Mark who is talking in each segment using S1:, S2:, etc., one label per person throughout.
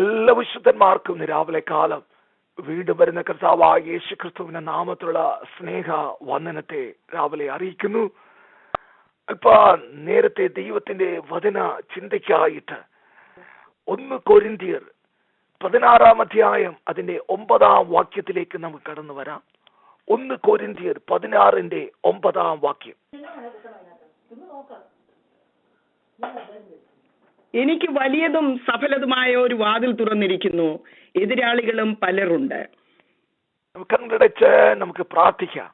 S1: എല്ലാ വിശുദ്ധന്മാർക്കും രാവിലെ കാലം വീണ്ടും വരുന്ന കർത്താവായ യേശു ക്രിസ്തുവിന്റെ നാമത്തിലുള്ള സ്നേഹ വന്ദനത്തെ രാവിലെ അറിയിക്കുന്നു. ഇപ്പൊ നേരത്തെ ദൈവത്തിന്റെ വചന ചിന്തയ്ക്കായിട്ട് 1 കൊരിന്ത്യർ 16 അധ്യായം അതിന്റെ 9 വാക്യത്തിലേക്ക് നമുക്ക് കടന്നു വരാം. 1 കൊരിന്ത്യർ 16:9.
S2: എനിക്ക് വലിയതും സഫലതുമായ ഒരു വാതിൽ തുറന്നിരിക്കുന്നു, എതിരാളികളും പലരുണ്ട്.
S1: കണ്ണടച്ച് നമുക്ക് പ്രാർത്ഥിക്കാം.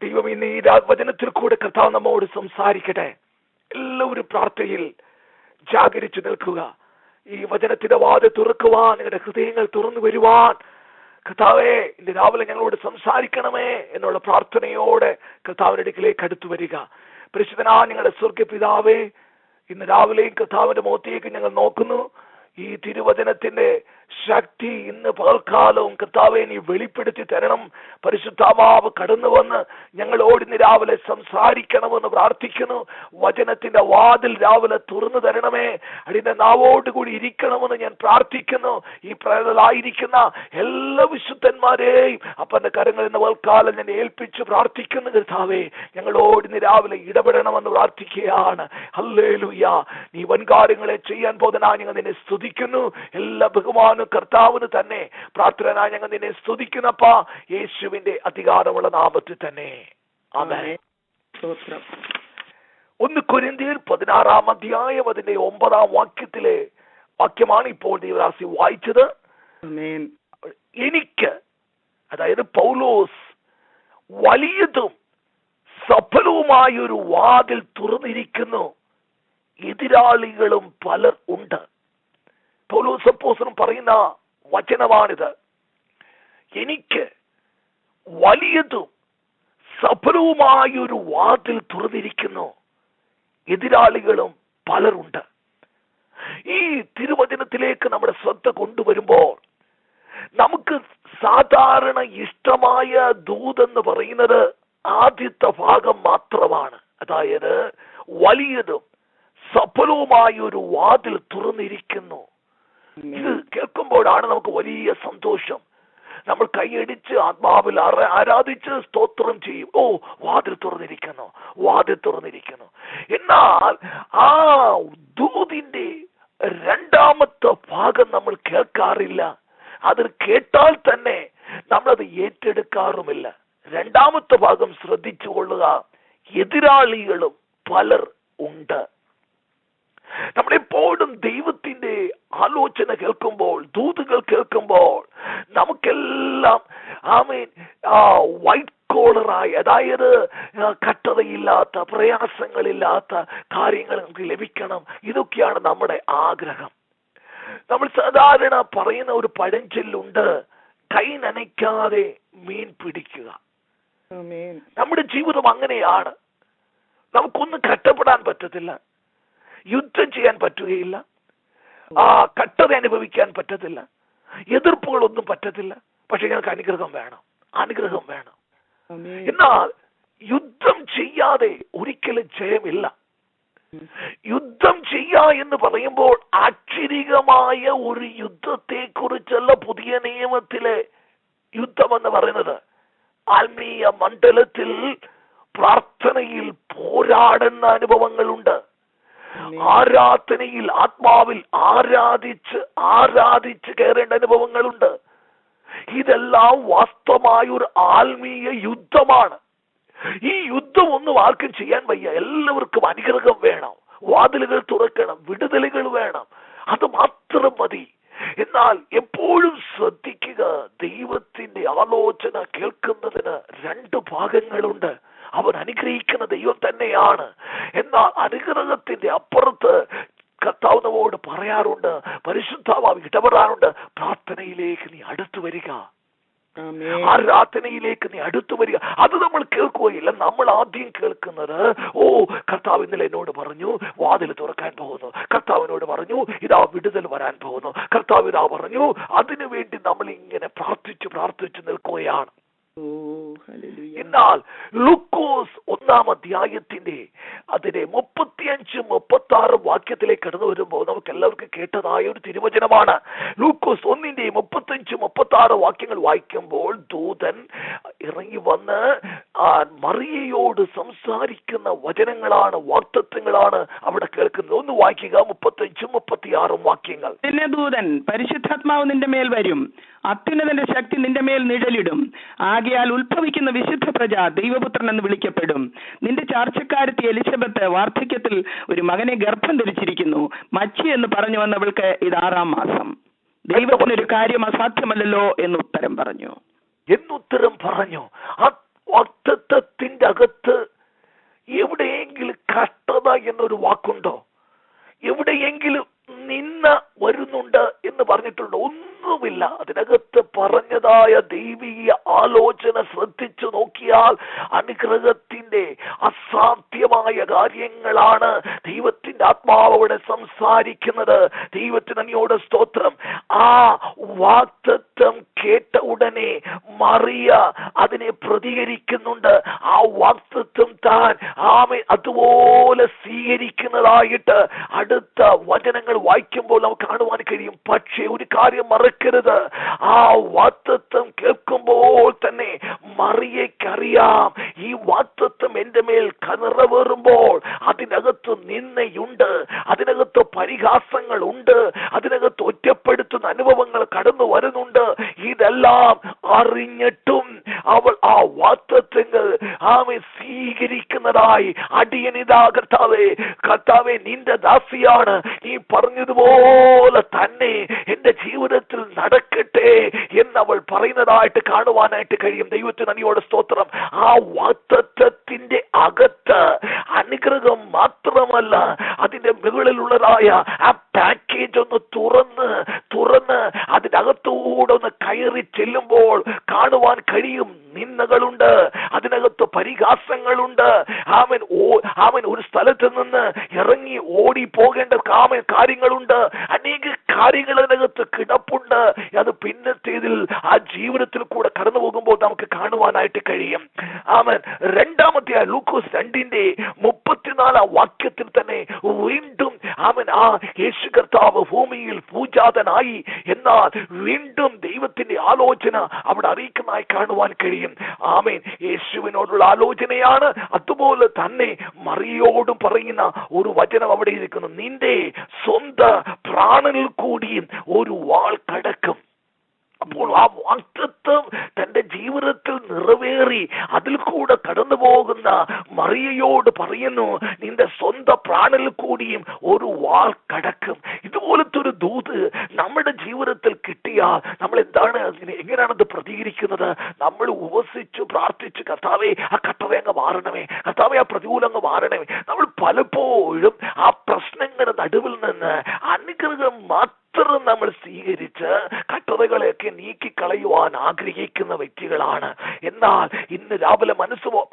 S1: ദൈവം ഇന്ന് ഈ വചനത്തിൽ കൂടെ കർത്താവ് നമ്മോട് സംസാരിക്കട്ടെ. എല്ലാവരും പ്രാർത്ഥനയിൽ ജാഗരിച്ചു നിൽക്കുക. ഈ വചനത്തിന്റെ വാതിൽ തുറക്കുവാൻ, നിങ്ങളുടെ ഹൃദയങ്ങൾ തുറന്നു വരുവാൻ കർത്താവേ ഇന്ന് രാവിലെ ഞങ്ങളോട് സംസാരിക്കണമേ എന്നുള്ള പ്രാർത്ഥനയോടെ കർത്താവിന്റെ അടുക്കിലേക്ക് അടുത്തു വരിക. പരിശുദ്ധനാ ഞങ്ങളുടെ സ്വർഗ്ഗപിതാവേ, ഇന്ന് രാവിലെയും കർത്താവിന്റെ മുഖത്തേക്ക് ഞങ്ങൾ നോക്കുന്നു. ഈ തിരുവചനത്തിന്റെ ശക്തി ഇന്ന് പകൽക്കാലവും കർത്താവെ നീ വെളിപ്പെടുത്തി തരണം. പരിശുദ്ധാത്മാവ് കടന്നു വന്ന് ഞങ്ങളോട് ഇന്ന് രാവിലെ സംസാരിക്കണമെന്ന് പ്രാർത്ഥിക്കുന്നു. വചനത്തിന്റെ വാതിൽ രാവിലെ തുറന്നു തരണമേ. അടിന്റെ നാവോടുകൂടി ഇരിക്കണമെന്ന് ഞാൻ പ്രാർത്ഥിക്കുന്നു. ഈ പ്രേതലായിരിക്കുന്ന എല്ലാ വിശുദ്ധന്മാരെയും അപ്പന്റെ കരങ്ങളിൽ നിന്ന് പകൽക്കാലം ഞാൻ ഏൽപ്പിച്ച് പ്രാർത്ഥിക്കുന്നു. കർത്താവേ ഞങ്ങളോട് ഇന്ന് രാവിലെ ഇടപെടണമെന്ന് പ്രാർത്ഥിക്കുകയാണ്. ഹല്ലേലൂയ. നീ വൻകാര്യങ്ങളെ ചെയ്യാൻ പോകുന്ന ഞങ്ങൾ നിന്നെ സ്തുതിക്കുന്നു. എല്ലാ ബഹുമാനം കർത്താവിന് തന്നെ. പ്രാർത്ഥന ഞങ്ങൾ നിന്നെ സ്തുതിക്കുന്നപ്പാ യേശുവിന്റെ അധികാരമുള്ള നാമത്തിൽ തന്നെ. ആമേൻ. 1 കൊരിന്ത്യർ 16 അധ്യായം അതിന്റെ 9 വാക്യത്തിലെ വാക്യമാണ് ഇപ്പോൾ ദൈവദാസി വായിച്ചത്. എനിക്ക്, അതായത് പൗലോസ്, വലിയതും സഫലവുമായൊരു വാതിൽ തുറന്നിരിക്കുന്നു, എതിരാളികളും പലർ ഉണ്ട്. പൗലോസ് അപ്പോസ്തലൻ പറയുന്ന വചനമാണിത്. എനിക്ക് വലിയതും സഫലവുമായൊരു വാതിൽ തുറന്നിരിക്കുന്നു, എതിരാളികളും പലരുണ്ട്. ഈ തിരുവചനത്തിലേക്ക് നമ്മുടെ ശ്രദ്ധ കൊണ്ടുവരുമ്പോൾ നമുക്ക് സാധാരണ ഇഷ്ടമായ ദൂതെന്ന് പറയുന്നത് ആദ്യത്തെ ഭാഗം മാത്രമാണ്. അതായത് വലിയതും സഫലവുമായൊരു വാതിൽ തുറന്നിരിക്കുന്നു. ഇത് കേൾക്കുമ്പോഴാണ് നമുക്ക് വലിയ സന്തോഷം. നമ്മൾ കൈയടിച്ച് ആത്മാവിൽ ആരാധിച്ച് സ്തോത്രം ചെയ്യും. ഓ, വാതിൽ തുറന്നിരിക്കുന്നു, വാതിൽ തുറന്നിരിക്കുന്നു. എന്നാൽ ആ ദൂതിന്റെ രണ്ടാമത്തെ ഭാഗം നമ്മൾ കേൾക്കാറില്ല. അത് കേട്ടാൽ തന്നെ നമ്മളത് ഏറ്റെടുക്കാറുമില്ല. രണ്ടാമത്തെ ഭാഗം ശ്രദ്ധിച്ചു കൊള്ളുക. എതിരാളികളും പലർ ഉണ്ട്. നമ്മളെപ്പോഴും ദൈവത്തിന്റെ ആലോചന കേൾക്കുമ്പോൾ, ദൂതുകൾ കേൾക്കുമ്പോൾ നമുക്കെല്ലാം വൈറ്റ് കോളറായി, അതായത് കട്ടതയില്ലാത്ത, പ്രയാസങ്ങളില്ലാത്ത കാര്യങ്ങൾ നമുക്ക് ലഭിക്കണം. ഇതൊക്കെയാണ് നമ്മുടെ ആഗ്രഹം. നമ്മൾ സാധാരണ പറയുന്ന ഒരു പഴഞ്ചൊല്ലുണ്ട്, കൈ നനയ്ക്കാതെ മീൻ പിടിക്കുക. നമ്മുടെ ജീവിതം അങ്ങനെയാണ്. നമുക്കൊന്നും കഷ്ടപ്പെടാൻ പറ്റത്തില്ല, യുദ്ധം ചെയ്യാൻ പറ്റുകയില്ല, കട്ടത അനുഭവിക്കാൻ പറ്റത്തില്ല, എതിർപ്പുകളൊന്നും പറ്റത്തില്ല. പക്ഷെ ഞങ്ങൾക്ക് അനുഗ്രഹം വേണം, അനുഗ്രഹം വേണം. എന്നാൽ യുദ്ധം ചെയ്യാതെ ഒരിക്കലും ജയമില്ല. യുദ്ധം ചെയ്യാ എന്ന് പറയുമ്പോൾ ആക്ഷരികമായ ഒരു യുദ്ധത്തെ കുറിച്ചല്ല പുതിയ നിയമത്തിലെ യുദ്ധം എന്ന് പറയുന്നത്. ആത്മീയ മണ്ഡലത്തിൽ പ്രാർത്ഥനയിൽ പോരാടുന്ന അനുഭവങ്ങളുണ്ട്. ആരാധനയിൽ ആത്മാവിൽ ആരാധിച്ച് കയറേണ്ട അനുഭവങ്ങളുണ്ട്. ഇതെല്ലാം വാസ്തവമായ ഒരു ആത്മീയ യുദ്ധമാണ്. ഈ യുദ്ധം ഒന്നും ആർക്കും ചെയ്യാൻ വയ്യ. എല്ലാവർക്കും അനുഗ്രഹം വേണം, വാതിലുകൾ തുറക്കണം, വിടുതലുകൾ വേണം. അത് മാത്രം മതി. എന്നാൽ എപ്പോഴും ശ്രദ്ധിക്കുക, ദൈവത്തിന്റെ ആലോചന കേൾക്കുന്നതിന് 2 ഭാഗങ്ങളുണ്ട്. അവൻ അനുഗ്രഹിക്കുന്ന ദൈവം തന്നെയാണ്. എന്നാൽ അനുഗ്രഹത്തിന്റെ അപ്പുറത്ത് കർത്താവ് നമ്മോട് പറയാറുണ്ട്, പരിശുദ്ധാത്മാവ് ഇടപെടാറുണ്ട്, പ്രാർത്ഥനയിലേക്ക് നീ അടുത്തു വരിക, ആരാധനയിലേക്ക് നീ അടുത്തു വരിക. അത് നമ്മൾ കേൾക്കുകയില്ല. നമ്മൾ ആദ്യം കേൾക്കുന്നത്, ഓ കർത്താവ് ഇന്നലെ എന്നോട് പറഞ്ഞു വാതിൽ തുറക്കാൻ പോകുന്നു, കർത്താവിനോട് പറഞ്ഞു ഇതാ വിടുതൽ വരാൻ പോകുന്നു, കർത്താവ് ഇതാ പറഞ്ഞു. അതിനുവേണ്ടി നമ്മൾ ഇങ്ങനെ പ്രാർത്ഥിച്ചു നിൽക്കുകയാണ്. എന്നാൽ ലൂക്കോസ് 1-ാം അധ്യായത്തിന്റെ അതിനെ 35-36 വാക്യത്തിലേക്ക് കടന്നു വരുമ്പോൾ നമുക്ക് എല്ലാവർക്കും കേട്ടതായ ഒരു തിരുവചനമാണ്. ലൂക്കോസ് 1-ന്റെ 35-36 വാക്യങ്ങൾ വായിക്കുമ്പോൾ ദൂതൻ ഇറങ്ങി വന്ന് മറിയയോട് സംസാരിക്കുന്ന വചനങ്ങളാണ്, വാഗ്ദത്തങ്ങളാണ് അവിടെ കേൾക്കുന്നത്. ഒന്ന് വായിക്കുക 35-36 വാക്യങ്ങൾ.
S2: പിന്നെ ദൂതൻ, പരിശുദ്ധാത്മാവ് നിന്റെ മേൽ വരും, അത്യുന്നതന്റെ ശക്തി നിന്റെ മേൽ നിഴലിടും. ആകയാൽ ഉത്ഭവിക്കുന്ന വിശുദ്ധ പ്രജ ദൈവപുത്രൻ എന്ന് വിളിക്കപ്പെടും. നിന്റെ ചാർച്ചക്കാരത്തി എലിസബത്ത് വാർദ്ധക്യത്തിൽ ഒരു മകനെ ഗർഭം ധരിച്ചിരിക്കുന്നു. മച്ചി എന്ന് പറഞ്ഞു വന്നവൾക്ക് ഇത് 6-ാം മാസം. ദൈവത്തിനൊരു കാര്യം അസാധ്യമല്ലല്ലോ എന്നുത്തരം പറഞ്ഞു.
S1: ആ വാഗ്ദത്തത്തിന്റെ അകത്ത് എവിടെയെങ്കിലും കഷ്ടത എന്നൊരു വാക്കുണ്ടോ? എവിടെയെങ്കിലും നിന്ന വരുന്നുണ്ട് എന്ന് പറഞ്ഞിട്ടുണ്ടോ? ഒന്നുമില്ല. അതിനകത്ത് പറഞ്ഞതായ ദൈവീയ ആലോചന ശ്രദ്ധിച്ചു നോക്കിയാൽ അനുഗ്രഹത്തിന്റെ അസാധ്യമായ കാര്യങ്ങളാണ് ദൈവത്തിന്റെ ആത്മാവോടെ സംസാരിക്കുന്നത്. ദൈവത്തിന് അങ്ങയോട് സ്തോത്രം. ആ വാഗ്ദത്തം കേട്ട ഉടനെ മറിയ അതിനെ പ്രതികരിക്കുന്നുണ്ട്. ആ വാഗ്ദത്തം താൻ അതുപോലെ സ്വീകരിക്കുന്നതായിട്ട് അടുത്ത വചനങ്ങൾ വായിക്കുമ്പോൾ നമുക്ക് കാണുവാൻ കഴിയും. പക്ഷേ ഒരു കാര്യം മറക്കരുത്, ആ വാഗ്ദത്തം കേൾക്കുമ്പോൾ തന്നെ മറിയയ്ക്കറിയാം ഈ വാഗ്ദത്തം എന്റെ മേൽ നിറവേറുമ്പോൾ അതിനകത്ത് നിന്നയുണ്ട്, അതിനകത്ത് പരിഹാസങ്ങളുണ്ട്, അതിനകത്ത് ഒറ്റപ്പെടുത്തുന്ന അനുഭവങ്ങൾ കടന്നു വരുന്നുണ്ട്. ഇതെല്ലാം അറിഞ്ഞിട്ടും അവൾ ആ വാഗ്ദത്തങ്ങൾ സ്വീകരിക്കുന്നതായി അടിയനിതാ കർത്താവേ നിന്റെ ദാസിയാണ്, നീ പറഞ്ഞതുപോലെ തന്നെ എന്റെ ജീവിതത്തിൽ നടക്കട്ടെ എന്നവൾ പറയുന്നതായിട്ട് കാണുവാനായിട്ട് കഴിയും. ദൈവത്തിന് നന്ദിയോട് സ്തോത്രം. ആ വാഗ്ദത്തത്തിന്റെ അകത്ത് അനുഗ്രഹം മാത്രമല്ല, അതിന്റെ മുകളിലുള്ളതായ ആ പാക്കേജ് ഒന്ന് തുറന്ന് അതിനകത്തൂടെ ഒന്ന് കയറി ചെല്ലുമ്പോൾ കാണുവാൻ കഴിയും. നിന്ദകളുണ്ട്, അതിനകത്ത് പരിഹാസങ്ങളുണ്ട്. അവൻ ഒരു സ്ഥലത്ത് നിന്ന് ഇറങ്ങി ഓടി പോകേണ്ട കാര്യങ്ങളുണ്ട്. അനേക കാര്യങ്ങൾ അതിനകത്ത് കിടപ്പുണ്ട്. അത് പിന്നത്തേതിൽ ആ ജീവിതത്തിൽ കൂടെ കടന്നു പോകുമ്പോൾ നമുക്ക് കാണുവാനായിട്ട് കഴിയും. അവൻ 2-ാമത്തെ ലൂക്കോസ് 2-ന്റെ 34-ാം വാക്യത്തിൽ തന്നെ വീണ്ടും ആ യേശു കർത്താവ് ഭൂമിയിൽ പൂജാതനായി, എന്നാൽ വീണ്ടും ദൈവത്തിന്റെ ആലോചന അവിടെ അറിയിക്കുന്നതായി കാണുവാൻ കഴിയും. ആമേൻ. യേശുവിനോടുള്ള ആലോചനയാണ്. അതുപോലെ തന്നെ മറിയോടും പറയുന്ന ഒരു വചനം അവിടെ ഇരിക്കുന്നു. നിന്റെ സ്വന്തം പ്രാണനിൽ കൂടിയും ഒരു വാൾ കടക്കും. അപ്പോൾ ആ വാഗ്ദത്തം തന്റെ ജീവിതത്തിൽ നിറവേറി അതിൽ കൂടെ കടന്നു പോകുന്ന മറിയയോട് പറയുന്നു, നിന്റെ സ്വന്തം പ്രാണനിൽ കൂടിയും ഒരു വാൾ കടക്കും. ഇതുപോലത്തെ ഒരു ദൂത് നമ്മുടെ ജീവിതത്തിൽ കിട്ടിയാൽ നമ്മൾ എങ്ങനെയാണത് പ്രതികരിക്കുന്നത്? നമ്മൾ ഉപസിച്ചു പ്രാർത്ഥിച്ചു, കർത്താവേ ആ കട്ടത അങ്ങ് മാറണമേ, കർത്താവേ ആ പ്രതികൂലം അങ്ങ് മാറണമേ. നമ്മൾ പലപ്പോഴും ആ പ്രശ്നങ്ങളുടെ നടുവിൽ നിന്ന് അനുഗ്രഹം മാത്രം നമ്മൾ സ്വീകരിച്ച് കട്ടതകളെയൊക്കെ നീക്കിക്കളയുവാൻ ആഗ്രഹിക്കുന്ന വ്യക്തികളാണ്. എന്നാൽ ഇന്ന് രാവിലെ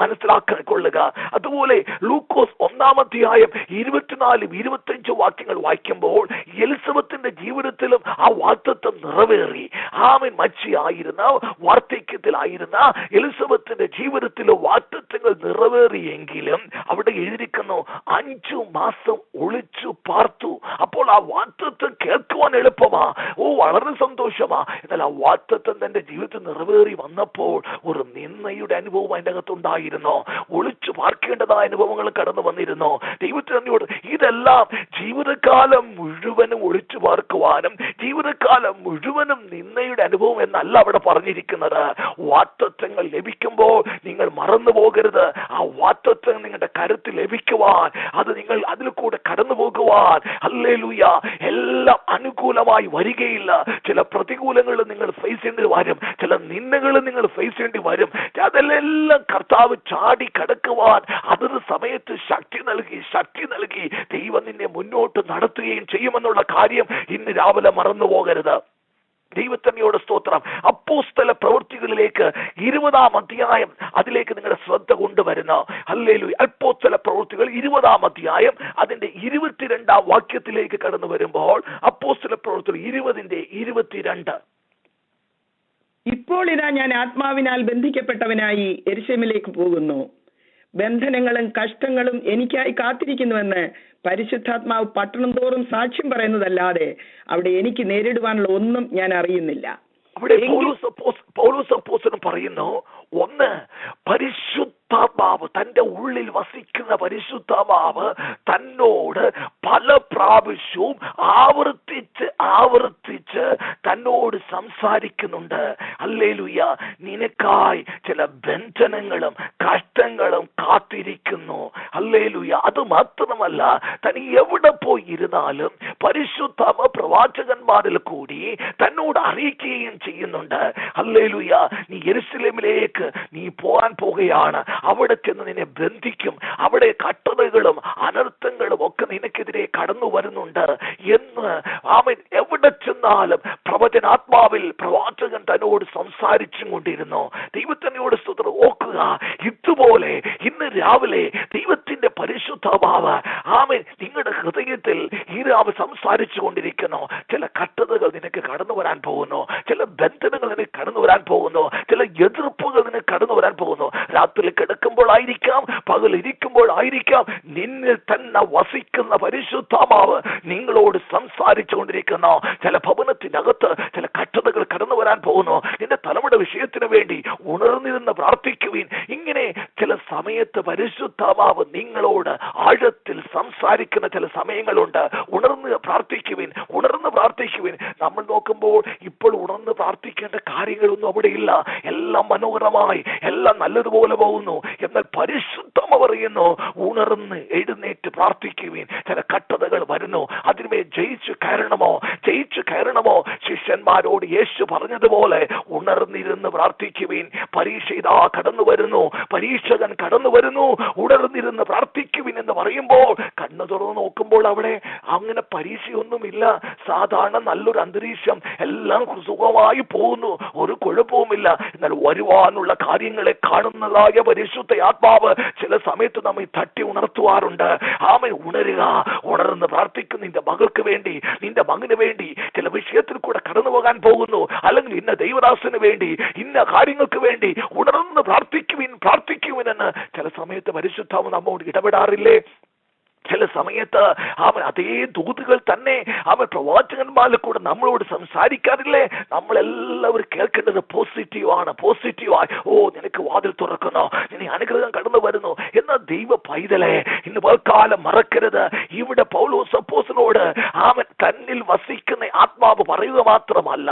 S1: മനസ്സിലാക്കാൻ കൊള്ളുക. അതുപോലെ ലൂക്കോസ് 1-ാം അധ്യായം 24-25 വാക്യങ്ങൾ വായിക്കുമ്പോൾ എലിസബത്തിന്റെ ജീവിതത്തിലും ആ വാഗ്ദത്തം നിറവേറി. ആമൻ. മച്ചിയായിരുന്ന വാർദ്ധക്യത്തിലായിരുന്ന എലിസബത്തിന്റെ ജീവിതത്തിലും വാഗ്ദത്തങ്ങൾ നിറവേറിയെങ്കിലും അവിടെ എഴുതിയിരിക്കുന്നു 5 മാസം ഒളിച്ചു പാർത്തു. അപ്പോൾ ആ വാഗ്ദത്തം കേൾക്കുവാൻ എളുപ്പമാ, വളരെ സന്തോഷമാ. എന്നാൽ ആ വാഗ്ദത്തം തന്റെ ജീവിതത്തിൽ നിറവേറി വന്നപ്പോൾ ഒരു നിന്ദയുടെ അനുഭവം അതിന്റെ അകത്തുണ്ടായിരുന്നു. ഒളിച്ചു പാർക്കേണ്ടതായ അനുഭവങ്ങൾ കടന്നു വന്നിരുന്നു. ദൈവത്തിനോട് ഇതെല്ലാം ജീവിതകാലം മുഴുവനും ഒളിച്ചു പാർക്കുവാനും ജീവിതകാലം മുഴുവനും നിന്ദയുടെ അനുഭവം എന്നല്ല അവിടെ പറഞ്ഞിരിക്കുന്നത്. വാഗ്ദത്തങ്ങൾ ലഭിക്കുമ്പോൾ നിങ്ങൾ മറന്നു പോകരുത്. ആ വാഗ്ദത്തം നിങ്ങളുടെ കരുത്തിൽ ലഭിക്കുവാൻ, അത് നിങ്ങൾ അതിൽ കൂടെ കടന്നു പോകുവാൻ, ഹല്ലേലൂയ, എല്ലാം അനുകൂലമായി വരികയില്ല. ചില പ്രതികൂലങ്ങൾ നിങ്ങൾ ഫേസ് ചെയ്യേണ്ടി വരും, ചില നിന്ദകൾ നിങ്ങൾ ഫേസ് ചെയ്യേണ്ടി വരും. അതെല്ലാം കർത്താവ് ചാടി കടക്കുവാൻ അതൊരു സമയത്ത് ശക്തി നൽകി ദൈവം നിന്നെ മുന്നോട്ട് നടത്തുകയും ചെയ്യുമെന്നുള്ള കാര്യം ഇന്ന് രാവിലെ മറന്നു പോകരുത്. ദൈവത്തമ്മയോട് സ്തോത്രം. അപ്പോസ്തല പ്രവൃത്തികളിലേക്ക് 20-ാം അധ്യായം അതിലേക്ക് നിങ്ങളുടെ ശ്രദ്ധ കൊണ്ടുവരുന്ന ഹല്ലേലൂയ. അപ്പോസ്തല പ്രവൃത്തികൾ 20-ാം അധ്യായം അതിന്റെ 22-ാം വാക്യത്തിലേക്ക് കടന്നു വരുമ്പോൾ അപ്പോസ്തല പ്രവൃത്തികൾ 20-ന്റെ 22.
S2: ഇപ്പോൾ ഇതാ ഞാൻ ആത്മാവിനാൽ ബന്ധിക്കപ്പെട്ടവനായി യെരൂശലേമിലേക്ക് പോകുന്നു. ബന്ധനങ്ങളും കഷ്ടങ്ങളും എനിക്കായി കാത്തിരിക്കുന്നുവെന്ന് പരിശുദ്ധാത്മാവ് പട്ടണം തോറും സാക്ഷ്യം പറയുന്നതല്ലാതെ അവിടെ എനിക്ക് നേരിടുവാനുള്ള ഒന്നും ഞാൻ അറിയുന്നില്ല.
S1: അവിടെ പൗലോസ് അപ്പോസ്തലൻ പറയുന്നു, ഒന്ന്, പരിശുദ്ധാത്മാവ്, തന്റെ ഉള്ളിൽ വസിക്കുന്ന പരിശുദ്ധാത്മാവ് തന്നോട് പല പ്രാവശ്യവും ആവർത്തിച്ച് തന്നോട് സംസാരിക്കുന്നുണ്ട്. ഹല്ലേലൂയ. നിനക്കായി ചില ബന്ധനങ്ങളും കഷ്ടങ്ങളും കാത്തിരിക്കുന്നു. ഹല്ലേലൂയ. അത് മാത്രമല്ല, തനി എവിടെ പോയി ഇരുന്നാലും പരിശുദ്ധാത്മാവ് പ്രവാചകന്മാരിൽ കൂടി തന്നോട് അറിയിക്കുകയും ചെയ്യുന്നുണ്ട്. ഹല്ലേലൂയ. നീ യെരൂശലേമിലേക്ക് നീ പോകാൻ പോകുകയാണ്, അവിടെ ചെന്ന് നിന്നെ ബന്ധിക്കും, അവിടെ കഷ്ടതകളും അനർത്ഥങ്ങളും ഒക്കെ നിനക്കെതിരെ കടന്നു വരുന്നുണ്ട് എന്ന് അവൻ എവിടെ ചെന്നാലും പ്രവചനാത്മാവിൽ പ്രവാചകൻ തന്നോട് സംസാരിച്ചും കൊണ്ടിരുന്നു. ദൈവത്തിനോട് സ്തുതിച്ച് ഓർക്കുക, ഇതുപോലെ ഇന്ന് രാവിലെ ദൈവത്തിന്റെ പരിശുദ്ധാത്മാവ് ആമേൻ നിങ്ങളുടെ ഹൃദയത്തിൽ ഈ രാവ് സംസാരിച്ചു കൊണ്ടിരിക്കുന്നു. ചില കഷ്ടതകൾ നിനക്ക് കടന്നു വരാൻ പോകുന്നു, ചില ബന്ധനങ്ങൾ നിനക്ക് കടന്നു വരാൻ പോകുന്നു, ചില എതിർപ്പുകൾ നിനക്ക് കടന്നു വരാൻ പോകുന്നു. രാത്രി കിടക്കുമ്പോഴായിരിക്കാം, പകൽ ഇരിക്കുമ്പോഴായിരിക്കാം, നിന്നിൽ തന്നെ വസിക്കുന്ന പരിശുദ്ധാത്മാവ് നിങ്ങളോട് സംസാരിച്ചു കൊണ്ടിരിക്കുന്നു. ചില ഭവനത്തിനകത്ത് ചില കഷ്ടതകൾ കടന്നു വരാൻ പോകുന്നു. നിന്റെ തലമുറ വിഷയത്തിന് വേണ്ടി ഉണർന്നിരുന്ന് പ്രാർത്ഥിക്കുവിൻ. ഇങ്ങനെ ചില സമയത്ത് പരിശുദ്ധാത്മാവ് നിങ്ങളോട് ആഴത്തിൽ സംസാരിക്കുന്ന ചില സമയങ്ങളുണ്ട്. ഉണർന്ന് പ്രാർത്ഥിക്കുവിൻ. നമ്മൾ നോക്കുമ്പോൾ ഇപ്പോൾ ഉണർന്ന് പ്രാർത്ഥിക്കേണ്ട കാര്യങ്ങളൊന്നും അവിടെ ഇല്ല. എല്ലാം മനോഹരമായി, എല്ലാം നല്ലതുപോലെ പോകുന്നു. എന്നാൽ പരിശുദ്ധാത്മാവ് പറയുന്നു, ഉണർന്ന് എഴുന്നേറ്റ് പ്രാർത്ഥിക്കുവിൻ. ചില കഷ്ടതകൾ വരുന്നു, അതിന്മേൽ ജയിച്ചു കയറണമോ? ശിഷ്യന്മാരോട് യേശു പറഞ്ഞതുപോലെ ഉണർന്നിരുന്ന് പ്രാർത്ഥിക്കുവിൻ. പരീക്ഷ ഇതാ കടന്നു വരുന്നു, പരീക്ഷകൻ കടന്നു വരുന്നു, ഉണർന്നിരുന്ന് പ്രാർത്ഥിക്കുവിൻ എന്ന് പറയുമ്പോൾ കണ്ണു തുറന്ന് നോക്കുമ്പോൾ അവിടെ അങ്ങനെ പരീക്ഷയൊന്നുമില്ല. സാധാരണ നല്ലൊരു അന്തരീക്ഷം, എല്ലാം സുഖമായി പോകുന്നു, ഒരു കുഴപ്പവുമില്ല. എന്നാൽ വരുവാനുള്ള കാര്യങ്ങളെ കാണുന്നതായ പരിശുദ്ധ ആത്മാവ് ചില സമയത്ത് നമ്മെ തട്ടി ഉണർത്തുവാറുണ്ട്. ആമേ, ഉണർന്ന് പ്രാർത്ഥിക്കുന്ന നിന്റെ മകൾക്ക് വേണ്ടി, നിന്റെ മകന് വേണ്ടി ചില വിഷയത്തിൽ കൂടെ കടന്നു പോകാൻ പോകുന്നു, അല്ലെങ്കിൽ ഇന്ന ദൈവദാസന് വേണ്ടി, ഇന്ന കാര്യങ്ങൾക്ക് വേണ്ടി ഉണർന്ന് പ്രാർത്ഥിക്കുവിനെന്ന് ചില സമയത്ത് പരിശുദ്ധാത്മാവ് നമ്മോട് ഇടപെടാറില്ലേ? ചില സമയത്ത് അവൻ അതേ ദൂതുകൾ തന്നെ അവൻ പ്രവാചകന്മാരിൽ കൂടെ നമ്മളോട് സംസാരിക്കാറില്ലേ? നമ്മളെല്ലാവരും കേൾക്കേണ്ടത് പോസിറ്റീവായി. ഓ, നിനക്ക് വാതിൽ തുറക്കുന്നു, നിന്നെ അനുഗ്രഹം കടന്നു വരുന്നു എന്ന ദൈവ പൈതലെ ഇന്ന് പൽക്കാലം മറക്കരുത്. ഇവിടെ പൗലോസ് അപ്പോസ്തലനോട് അവൻ തന്നിൽ വസിക്കുന്ന ആത്മാവ് പറയുക മാത്രമല്ല,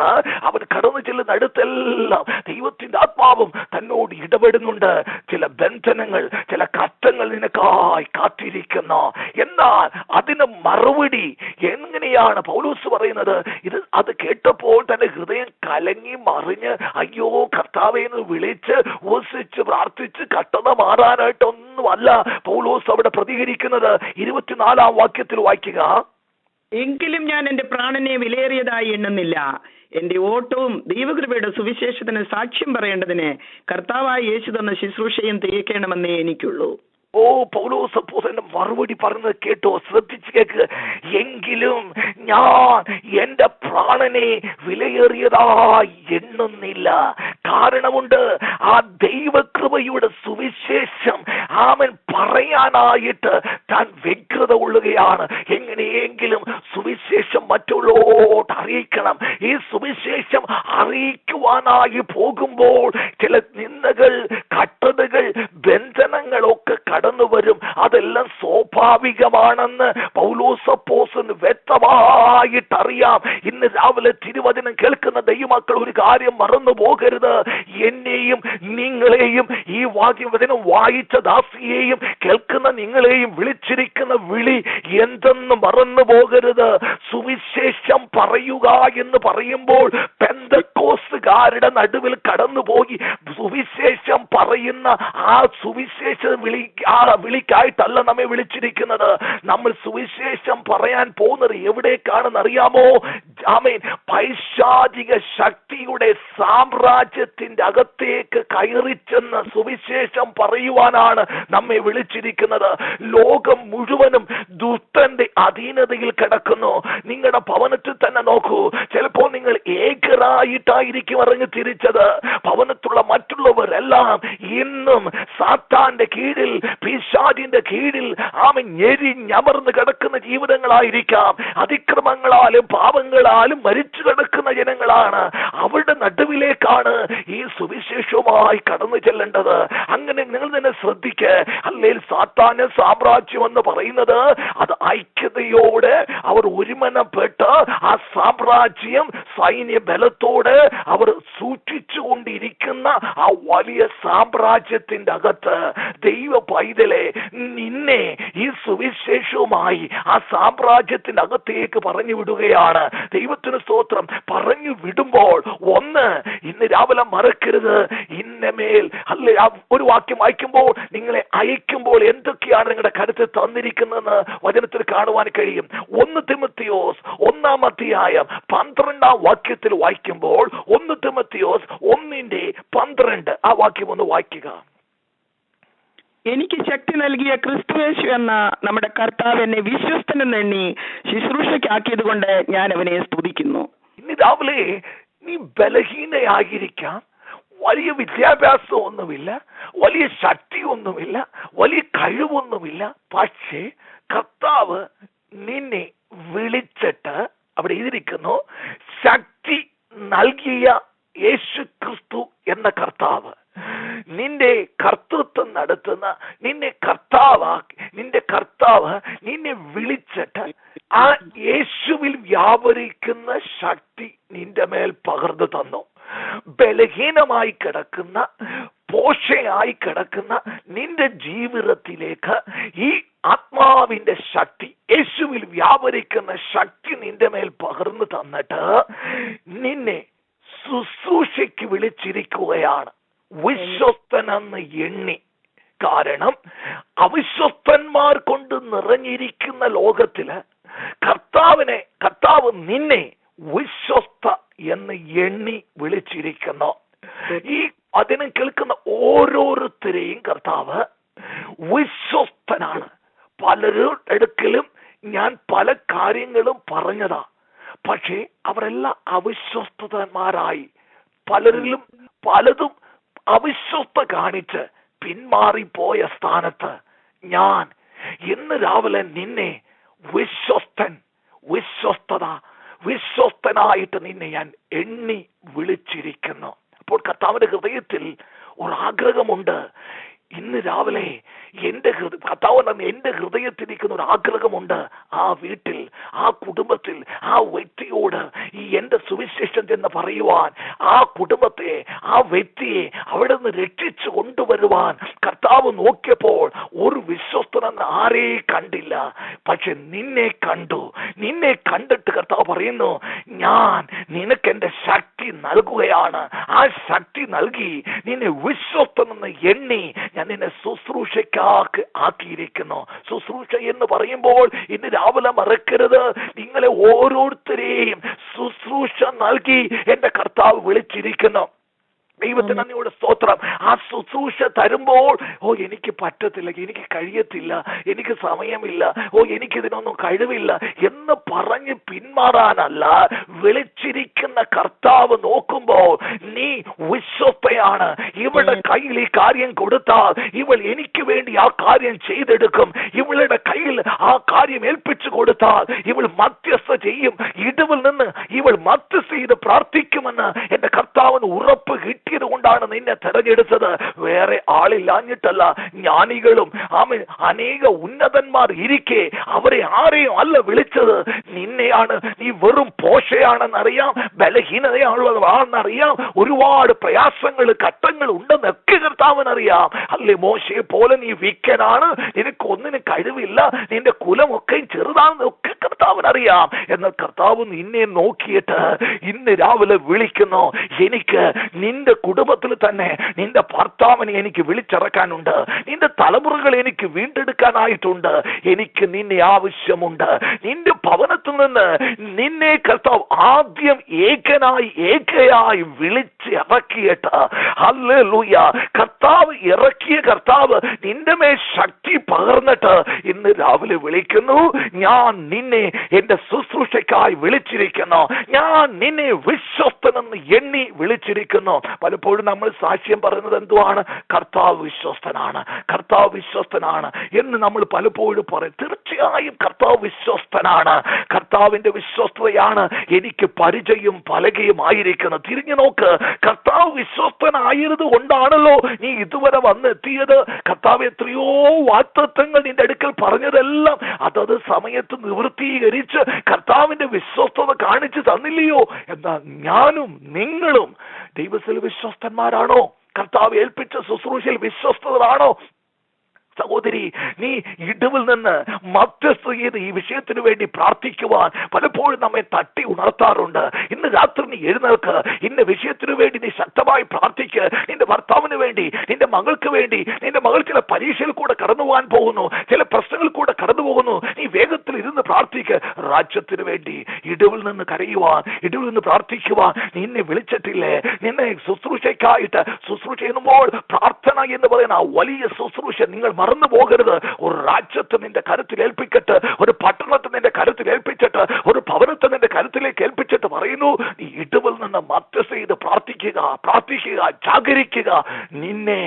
S1: അവൻ കടന്നു ചെല്ലുന്ന അടുത്തെല്ലാം ദൈവത്തിന്റെ ആത്മാവും തന്നോട് ഇടപെടുന്നുണ്ട്. ചില ബന്ധനങ്ങൾ, ചില കഷ്ടങ്ങൾ നിനക്കായി കാത്തിരിക്കുന്നു. എന്നാൽ അതിന് മറുപടി എങ്ങനെയാണ് പൗലോസ് പറയുന്നത്? അത് കേട്ടപ്പോൾ തന്റെ ഹൃദയം കലങ്ങി മറിഞ്ഞ് അയ്യോ കർത്താവേ എന്ന് വിളിച്ച് ഉപസിച്ച് പ്രാർത്ഥിച്ച് കഷ്ടത മാറാനായിട്ടൊന്നും അല്ല പൗലോസ് അവിടെ പ്രതികരിക്കുന്നത്. 24-ാം വാക്യത്തിൽ വായിക്കുക.
S2: എങ്കിലും ഞാൻ എന്റെ പ്രാണനെ വിലയേറിയതായി എണ്ണുന്നില്ല. എന്റെ ഓട്ടവും ദൈവകൃപയുടെ സുവിശേഷത്തിന് സാക്ഷ്യം പറയേണ്ടതിന് കർത്താവായ യേശു തന്ന ശുശ്രൂഷയും തികയ്ക്കണമെന്നേ എനിക്കുള്ളൂ.
S1: ഓ, പൗലോസ് അപ്പോസ്തലന്റെ മറുപടി പറഞ്ഞത് കേട്ടോ? ശ്രദ്ധിച്ച് കേൾക്ക്. എങ്കിലും ഞാൻ എന്റെ പ്രാണനെ വിലയേറിയതായി എണ്ണുന്നില്ല. കാരണമുണ്ട്, ആ ദൈവകൃപയുടെ സുവിശേഷം അവൻ പറയാനായിട്ട് താൻ വ്യഗ്രത കൊള്ളുകയാണ്. എങ്ങനെയെങ്കിലും സുവിശേഷം മറ്റുള്ളവരോട് അറിയിക്കണം. ഈ സുവിശേഷം അറിയിക്കുവാനായി പോകുമ്പോൾ ചില നിന്ദകൾ, കഷ്ടതകൾ, ബന്ധനങ്ങളൊക്കെ കടന്നു വരും. അതെല്ലാം സ്വാഭാവികമാണെന്ന് പൗലോസ് അപ്പോസ്തലന് വ്യക്തമായിട്ടറിയാം. ഇന്ന് രാവിലെ തിരുവചനം കേൾക്കുന്ന ദൈവമക്കൾ ഒരു കാര്യം മറന്നു പോകരുത്. എന്നെയും നിങ്ങളെയും ഈ വചനം വായിച്ച ദാസിയെയും കേൾക്കുന്ന നിങ്ങളെയും വിളിച്ചിരിക്കുന്ന വിളി എന്തെന്ന് മറന്നു പോകരുത്. സുവിശേഷം പറയുക എന്ന് പറയുമ്പോൾ പെന്തക്കോസ്തുകാരുടെ നടുവിൽ കടന്നുപോയി സുവിശേഷം പറയുന്ന ആ സുവിശേഷ വിളിക്കായിട്ടല്ല നമ്മെ വിളിച്ചിരിക്കുന്നത്. നമ്മൾ സുവിശേഷം പറയാൻ പോകുന്നത് എവിടേക്കാണെന്ന് അറിയാമോ? ആമേൻ പൈശാചിക ശക്തിയുടെ സാമ്രാജ്യത്തിന്റെ അകത്തേക്ക് കയറിച്ചെന്ന് സുവിശേഷം പറയുവാനാണ് നമ്മെ വിളിച്ചിരിക്കുന്നത്. ലോകം മുഴുവനും ദുഷ്ടന്റെ അധീനതയിൽ കിടക്കുന്നു. നിങ്ങളുടെ ഭവനത്തിൽ തന്നെ നോക്കൂ. ചിലപ്പോൾ നിങ്ങൾ ഏകരായിട്ടായിരിക്കും ഇറങ്ങി തിരിച്ചത്. ഭവനത്തുള്ള മറ്റുള്ളവരെല്ലാം ഇന്നും സാത്താന്റെ കീഴിൽ, പിശാചിന്റെ കീഴിൽ ഞെരിഞ്ഞമർന്ന് കിടക്കുന്ന ജീവിതങ്ങളായിരിക്കാം. അതിക്രമങ്ങളാലും പാപങ്ങളാലും മരിച്ചു കിടക്കുന്ന ജനങ്ങളാണ്. അവരുടെ നടുവിലേക്കാണ് ഈ സുവിശേഷവുമായി കടന്നു ചെല്ലേണ്ടത്. അങ്ങനെ നിങ്ങൾ തന്നെ ശ്രദ്ധിക്ക്. അല്ലെങ്കിൽ സാത്താന്യ സാമ്രാജ്യം എന്ന് പറയുന്നത് അത് ഐക്യതയോടെ അവർ ഒരുമനപ്പെട്ട് ആ സാമ്രാജ്യം സൈന്യ ബലത്തോടെ അവർ സൂക്ഷിച്ചുകൊണ്ടിരിക്കുന്ന ആ വലിയ സാമ്രാജ്യത്തിന്റെ അകത്ത് ദൈവ പൈതലെ നിന്നെ ഈ സുവിശേഷവുമായി ആ സാമ്രാജ്യത്തിന്റെ അകത്തേക്ക് പറഞ്ഞു വിടുകയാണ്. ദൈവത്തിന് സ്തോത്രം. പറഞ്ഞു വിടുമ്പോൾ ഒന്ന്, ഇന്ന് രാവിലെ മറക്കരുത്, ഇന്നമേൽ അല്ലെ ഒരു വാക്യം വായിക്കുമ്പോൾ നിങ്ങളെ അയക്കുമ്പോൾ എന്തൊക്കെയാണ് നിങ്ങളുടെ കരുത്തിൽ തന്നിരിക്കുന്നതെന്ന് വചനത്തിൽ കാണുവാൻ കഴിയും. 1 തിമോത്തിയോസ് 1-ാം അധ്യായം 12-ാം വാക്യത്തിൽ വായിക്കുമ്പോൾ 1 തിമോത്തിയോസ് 1:12 ആ വാക്യം ഒന്ന് വായിക്കുക.
S2: എനിക്ക് ശക്തി നൽകിയ ക്രിസ്തുയേശു എന്ന നമ്മുടെ കർത്താവ് എന്നെ വിശ്വസ്തനെണ്ണി ശുശ്രൂഷയ്ക്കാക്കിയത് കൊണ്ട് ഞാൻ അവനെ സ്തുതിക്കുന്നു.
S1: ഇന്ന് രാവിലെ നീ ബലഹീനയായിരിക്കാം. വലിയ വിദ്യാഭ്യാസമൊന്നുമില്ല, വലിയ ശക്തിയൊന്നുമില്ല, വലിയ കഴിവൊന്നുമില്ല. പക്ഷേ കർത്താവ് നിന്നെ വിളിച്ചിട്ട് അവിടെ എഴുതിയിരിക്കുന്നു, ശക്തി നൽകിയ യേശു ക്രിസ്തു എന്ന കർത്താവ് നിന്റെ കർത്തൃത്വം നടത്തുന്ന നിന്റെ കർത്താവ് നിന്നെ വിളിച്ചിട്ട് ആ യേശുവിൽ വ്യാപരിക്കുന്ന ശക്തി നിന്റെ മേൽ പകർന്നു തന്നു. ബലഹീനമായി കിടക്കുന്ന, പോഷയായി കിടക്കുന്ന നിന്റെ ജീവിതത്തിലേക്ക് ഈ ആത്മാവിന്റെ ശക്തി, യേശുവിൽ വ്യാപരിക്കുന്ന ശക്തി നിന്റെ മേൽ പകർന്നു തന്നിട്ട് നിന്നെ ശുശ്രൂഷയ്ക്ക് വിളിച്ചിരിക്കുകയാണ്. വിശ്വസ്തനെന്ന് എണ്ണി. കാരണം അവിശ്വസ്തന്മാർ കൊണ്ട് നിറഞ്ഞിരിക്കുന്ന ലോകത്തില് കർത്താവ് നിന്നെ വിശ്വസ്ത എന്ന് എണ്ണി വിളിച്ചിരിക്കുന്നു. ഈ അതിനെ കേൾക്കുന്ന ഓരോരുത്തരെയും കർത്താവ് വിശ്വസ്തനാണ്. പലരുടെ അടുക്കലും ഞാൻ പല കാര്യങ്ങളും പറഞ്ഞതാ, പക്ഷേ അവരെല്ലാം അവിശ്വസ്തന്മാരായി. പലതും അവിശ്വസ്ത കാണിച്ച് പിന്മാറിപ്പോയ സ്ഥാനത്ത് ഞാൻ ഇന്ന് രാവിലെ നിന്നെ വിശ്വസ്തനായിട്ട് നിന്നെ ഞാൻ എണ്ണി വിളിച്ചിരിക്കുന്നു. അപ്പോൾ കർത്താവിന്റെ ഹൃദയത്തിൽ ഒരാഗ്രഹമുണ്ട്. ഇന്ന് രാവിലെ എന്റെ ഹൃദയത്തിരിക്കുന്ന ഒരു ആഗ്രഹമുണ്ട്. ആ വീട്ടിൽ, ആ കുടുംബത്തിൽ, ആ വ്യക്തിയോട് ഈ എന്റെ സുവിശേഷം എന്ന് പറയുവാൻ, ആ കുടുംബത്തെ, ആ വ്യക്തിയെ അവിടെ നിന്ന് രക്ഷിച്ചു കൊണ്ടുവരുവാൻ കർത്താവ് നോക്കിയപ്പോൾ ഒരു വിശ്വസ്തനെന്ന് ആരെയും കണ്ടില്ല. പക്ഷെ നിന്നെ കണ്ടു. നിന്നെ കണ്ടിട്ട് കർത്താവ് പറയുന്നു, ഞാൻ നിനക്ക് എന്റെ ശക്തി നൽകുകയാണ്. ആ ശക്തി നൽകി നിന്നെ വിശ്വസ്തനെന്ന് എണ്ണി ഞാൻ നിന്നെ ശുശ്രൂഷയ്ക്കാക്കി ആക്കിയിരിക്കുന്നു. ശുശ്രൂഷ എന്ന് പറയുമ്പോൾ ഇന്ന് രാവിലെ മറക്കരുത്, നിങ്ങളെ ഓരോരുത്തരെയും ശുശ്രൂഷ നൽകി എന്റെ കർത്താവ് വിളിച്ചിരിക്കുന്നു. ദൈവത്തിന് നന്ദിയോടെ സ്തോത്രം. ആ ശുശ്രൂഷ തരുമ്പോൾ എനിക്ക് പറ്റത്തില്ല, എനിക്ക് കഴിയത്തില്ല, എനിക്ക് സമയമില്ല, എനിക്കിതിനൊന്നും കഴിവില്ല എന്ന് പറഞ്ഞ് പിന്മാറാനല്ല. വിളിച്ചിരിക്കുന്ന കർത്താവ് നോക്കുമ്പോൾ നീ വിശ്വസ്തയാണ്. ഇവളുടെ കയ്യിൽ ഈ കാര്യം കൊടുത്താൽ ഇവൾ എനിക്ക് വേണ്ടി ആ കാര്യം ചെയ്തെടുക്കും. ഇവളുടെ കയ്യിൽ ആ കാര്യം ഏൽപ്പിച്ചു കൊടുത്താൽ ഇവൾ മധ്യസ്ഥ ചെയ്യും. ഇടവിൽ നിന്ന് ഇവൾ മധ്യസ്ഥ ചെയ്ത് പ്രാർത്ഥിക്കുമെന്ന് എന്റെ കർത്താവിന് ഉറപ്പ് കിട്ടിയത് കൊണ്ടാണ് നിന്നെ തെരഞ്ഞെടുത്തത്. വേറെ ആളില്ലാഞ്ഞിട്ടല്ല. ജ്ഞാനികളും അനേക ഉന്നതന്മാർ ഇരിക്കെ അവരെ ആരെയും അല്ല വിളിച്ചത്, നിന്നെയാണ്. നീ വെറും പോഷയാണെന്നറിയാം, ബലഹീനതയാണെന്നറിയാം, ഒരുപാട് പ്രയാസങ്ങൾ ഘട്ടങ്ങൾ ഉണ്ടെന്നൊക്കെ കർത്താവിനറിയാം. അല്ലേ, മോശയെ പോലെ നീ വിക്കനാണ്, നിനക്ക് ഒന്നിനും കഴിവില്ല, നിന്റെ കുലമൊക്കെ ചെറുതാണെന്നൊക്കെ കർത്താവിനറിയാം. എന്നാൽ കർത്താവ് നിന്നെ നോക്കിയിട്ട് ഇന്ന് രാവിലെ വിളിക്കുന്നു, എനിക്ക് നിന്റെ കുടുംബത്തിൽ തന്നെ നിന്റെ ഭർത്താവിനെ എനിക്ക് വിളിച്ചിറക്കാനുണ്ട്. നിന്റെ തലമുറകൾ എനിക്ക് വീണ്ടെടുക്കാനായിട്ടുണ്ട്. എനിക്ക് നിന്നെ ആവശ്യമുണ്ട്. നിന്റെ ഭവനത്തിൽ നിന്ന് നിന്നെ കർത്താവ് ആദ്യം ഏകയായി വിളിച്ച് ഇറക്കിയിട്ട്, ഹല്ലേലൂയ, കർത്താവ് ഇറക്കിയ കർത്താവ് നിന്റെ മേൽ ശക്തി പകർന്നിട്ട് ഇന്ന് രാവിലെ വിളിക്കുന്നു, ഞാൻ നിന്നെ എന്റെ ശുശ്രൂഷയ്ക്കായി വിളിച്ചിരിക്കുന്നു, ഞാൻ നിന്നെ വിശ്വസ്തനെന്ന് എണ്ണി വിളിച്ചിരിക്കുന്നു. പലപ്പോഴും നമ്മൾ സാക്ഷ്യം പറയുന്നത് എന്തുവാണ്? കർത്താവ് വിശ്വസ്തനാണ്, കർത്താവ് വിശ്വസ്തനാണ് എന്ന് നമ്മൾ പലപ്പോഴും പറയും. തീർച്ചയായും കർത്താവ് വിശ്വസ്തനാണ്. കർത്താവിന്റെ വിശ്വസ്തതയാണ് എനിക്ക് പരിചയം പലകയുമായിരിക്കുന്നത്. തിരിഞ്ഞു നോക്ക്, കർത്താവ് വിശ്വസ്തനായത് കൊണ്ടാണല്ലോ നീ ഇതുവരെ വന്നെത്തിയത്. കർത്താവ് എത്രയോ വാഗ്ദത്തങ്ങൾ നിന്റെ അടുക്കൽ പറഞ്ഞതെല്ലാം അതത് സമയത്ത് നിവൃത്തീകരിച്ച് കർത്താവിന്റെ വിശ്വസ്തത കാണിച്ചു തന്നില്ലയോ? എന്നാ ഞാനും നിങ്ങളും ദൈവത്തിൽ വിശ്വസ്തന്മാരാണോ? കർത്താവ് ഏൽപ്പിച്ച ശുശ്രൂഷയിൽ വിശ്വസ്തരാണോ? സഹോദരി, നീ ഇടിവിൽ നിന്ന് മധ്യസ്ഥ ചെയ്ത് ഈ വിഷയത്തിന് വേണ്ടി പ്രാർത്ഥിക്കുവാൻ പലപ്പോഴും നമ്മെ തട്ടി ഉണർത്താറുണ്ട്. ഇന്ന് രാത്രി നീ എഴുന്നേൽക്ക്, ഇന്ന വിഷയത്തിന് വേണ്ടി നീ ശക്തമായി പ്രാർത്ഥിക്ക്. നിന്റെ ഭർത്താവിന് വേണ്ടി, നിന്റെ മകൾക്ക് വേണ്ടി. നിന്റെ മകൾ ചില പരീക്ഷയിൽ കൂടെ കടന്നു പോകാൻ പോകുന്നു, ചില പ്രശ്നങ്ങൾ കൂടെ കടന്നു പോകുന്നു. നീ വേഗത്തിൽ ഇരുന്ന് പ്രാർത്ഥിക്ക്. രാജ്യത്തിന് വേണ്ടി ഇടിവിൽ നിന്ന് കരയുവാൻ, ഇടിവിൽ നിന്ന് പ്രാർത്ഥിക്കുവാൻ നിന്നെ വിളിച്ചിട്ടില്ലേ? നിന്നെ ശുശ്രൂഷയ്ക്കായിട്ട് ശുശ്രൂഷ ചെയ്യുമ്പോൾ പ്രാർത്ഥന എന്ന് പറയുന്ന ആ വലിയ ശുശ്രൂഷ നിങ്ങൾ മറന്നു പോകരുത്. ഒരു രാജ്യത്ത് നിന്റെ കരുത്തിൽ ഏൽപ്പിക്കട്ടെ, ഒരു പട്ടണത്തെ നിന്റെ കരുത്തിൽ ഏൽപ്പിച്ചിട്ട്, ഒരു ഭവനത്തെ നിന്റെ കരുത്തിലേക്ക് ഏൽപ്പിച്ചിട്ട് പറയുന്നു, നീ ഇടിവിൽ നിന്ന് മധ്യസ്ഥ ചെയ്ത് പ്രാർത്ഥിക്കുക, ജാഗരിക്കുക. നിന്നെ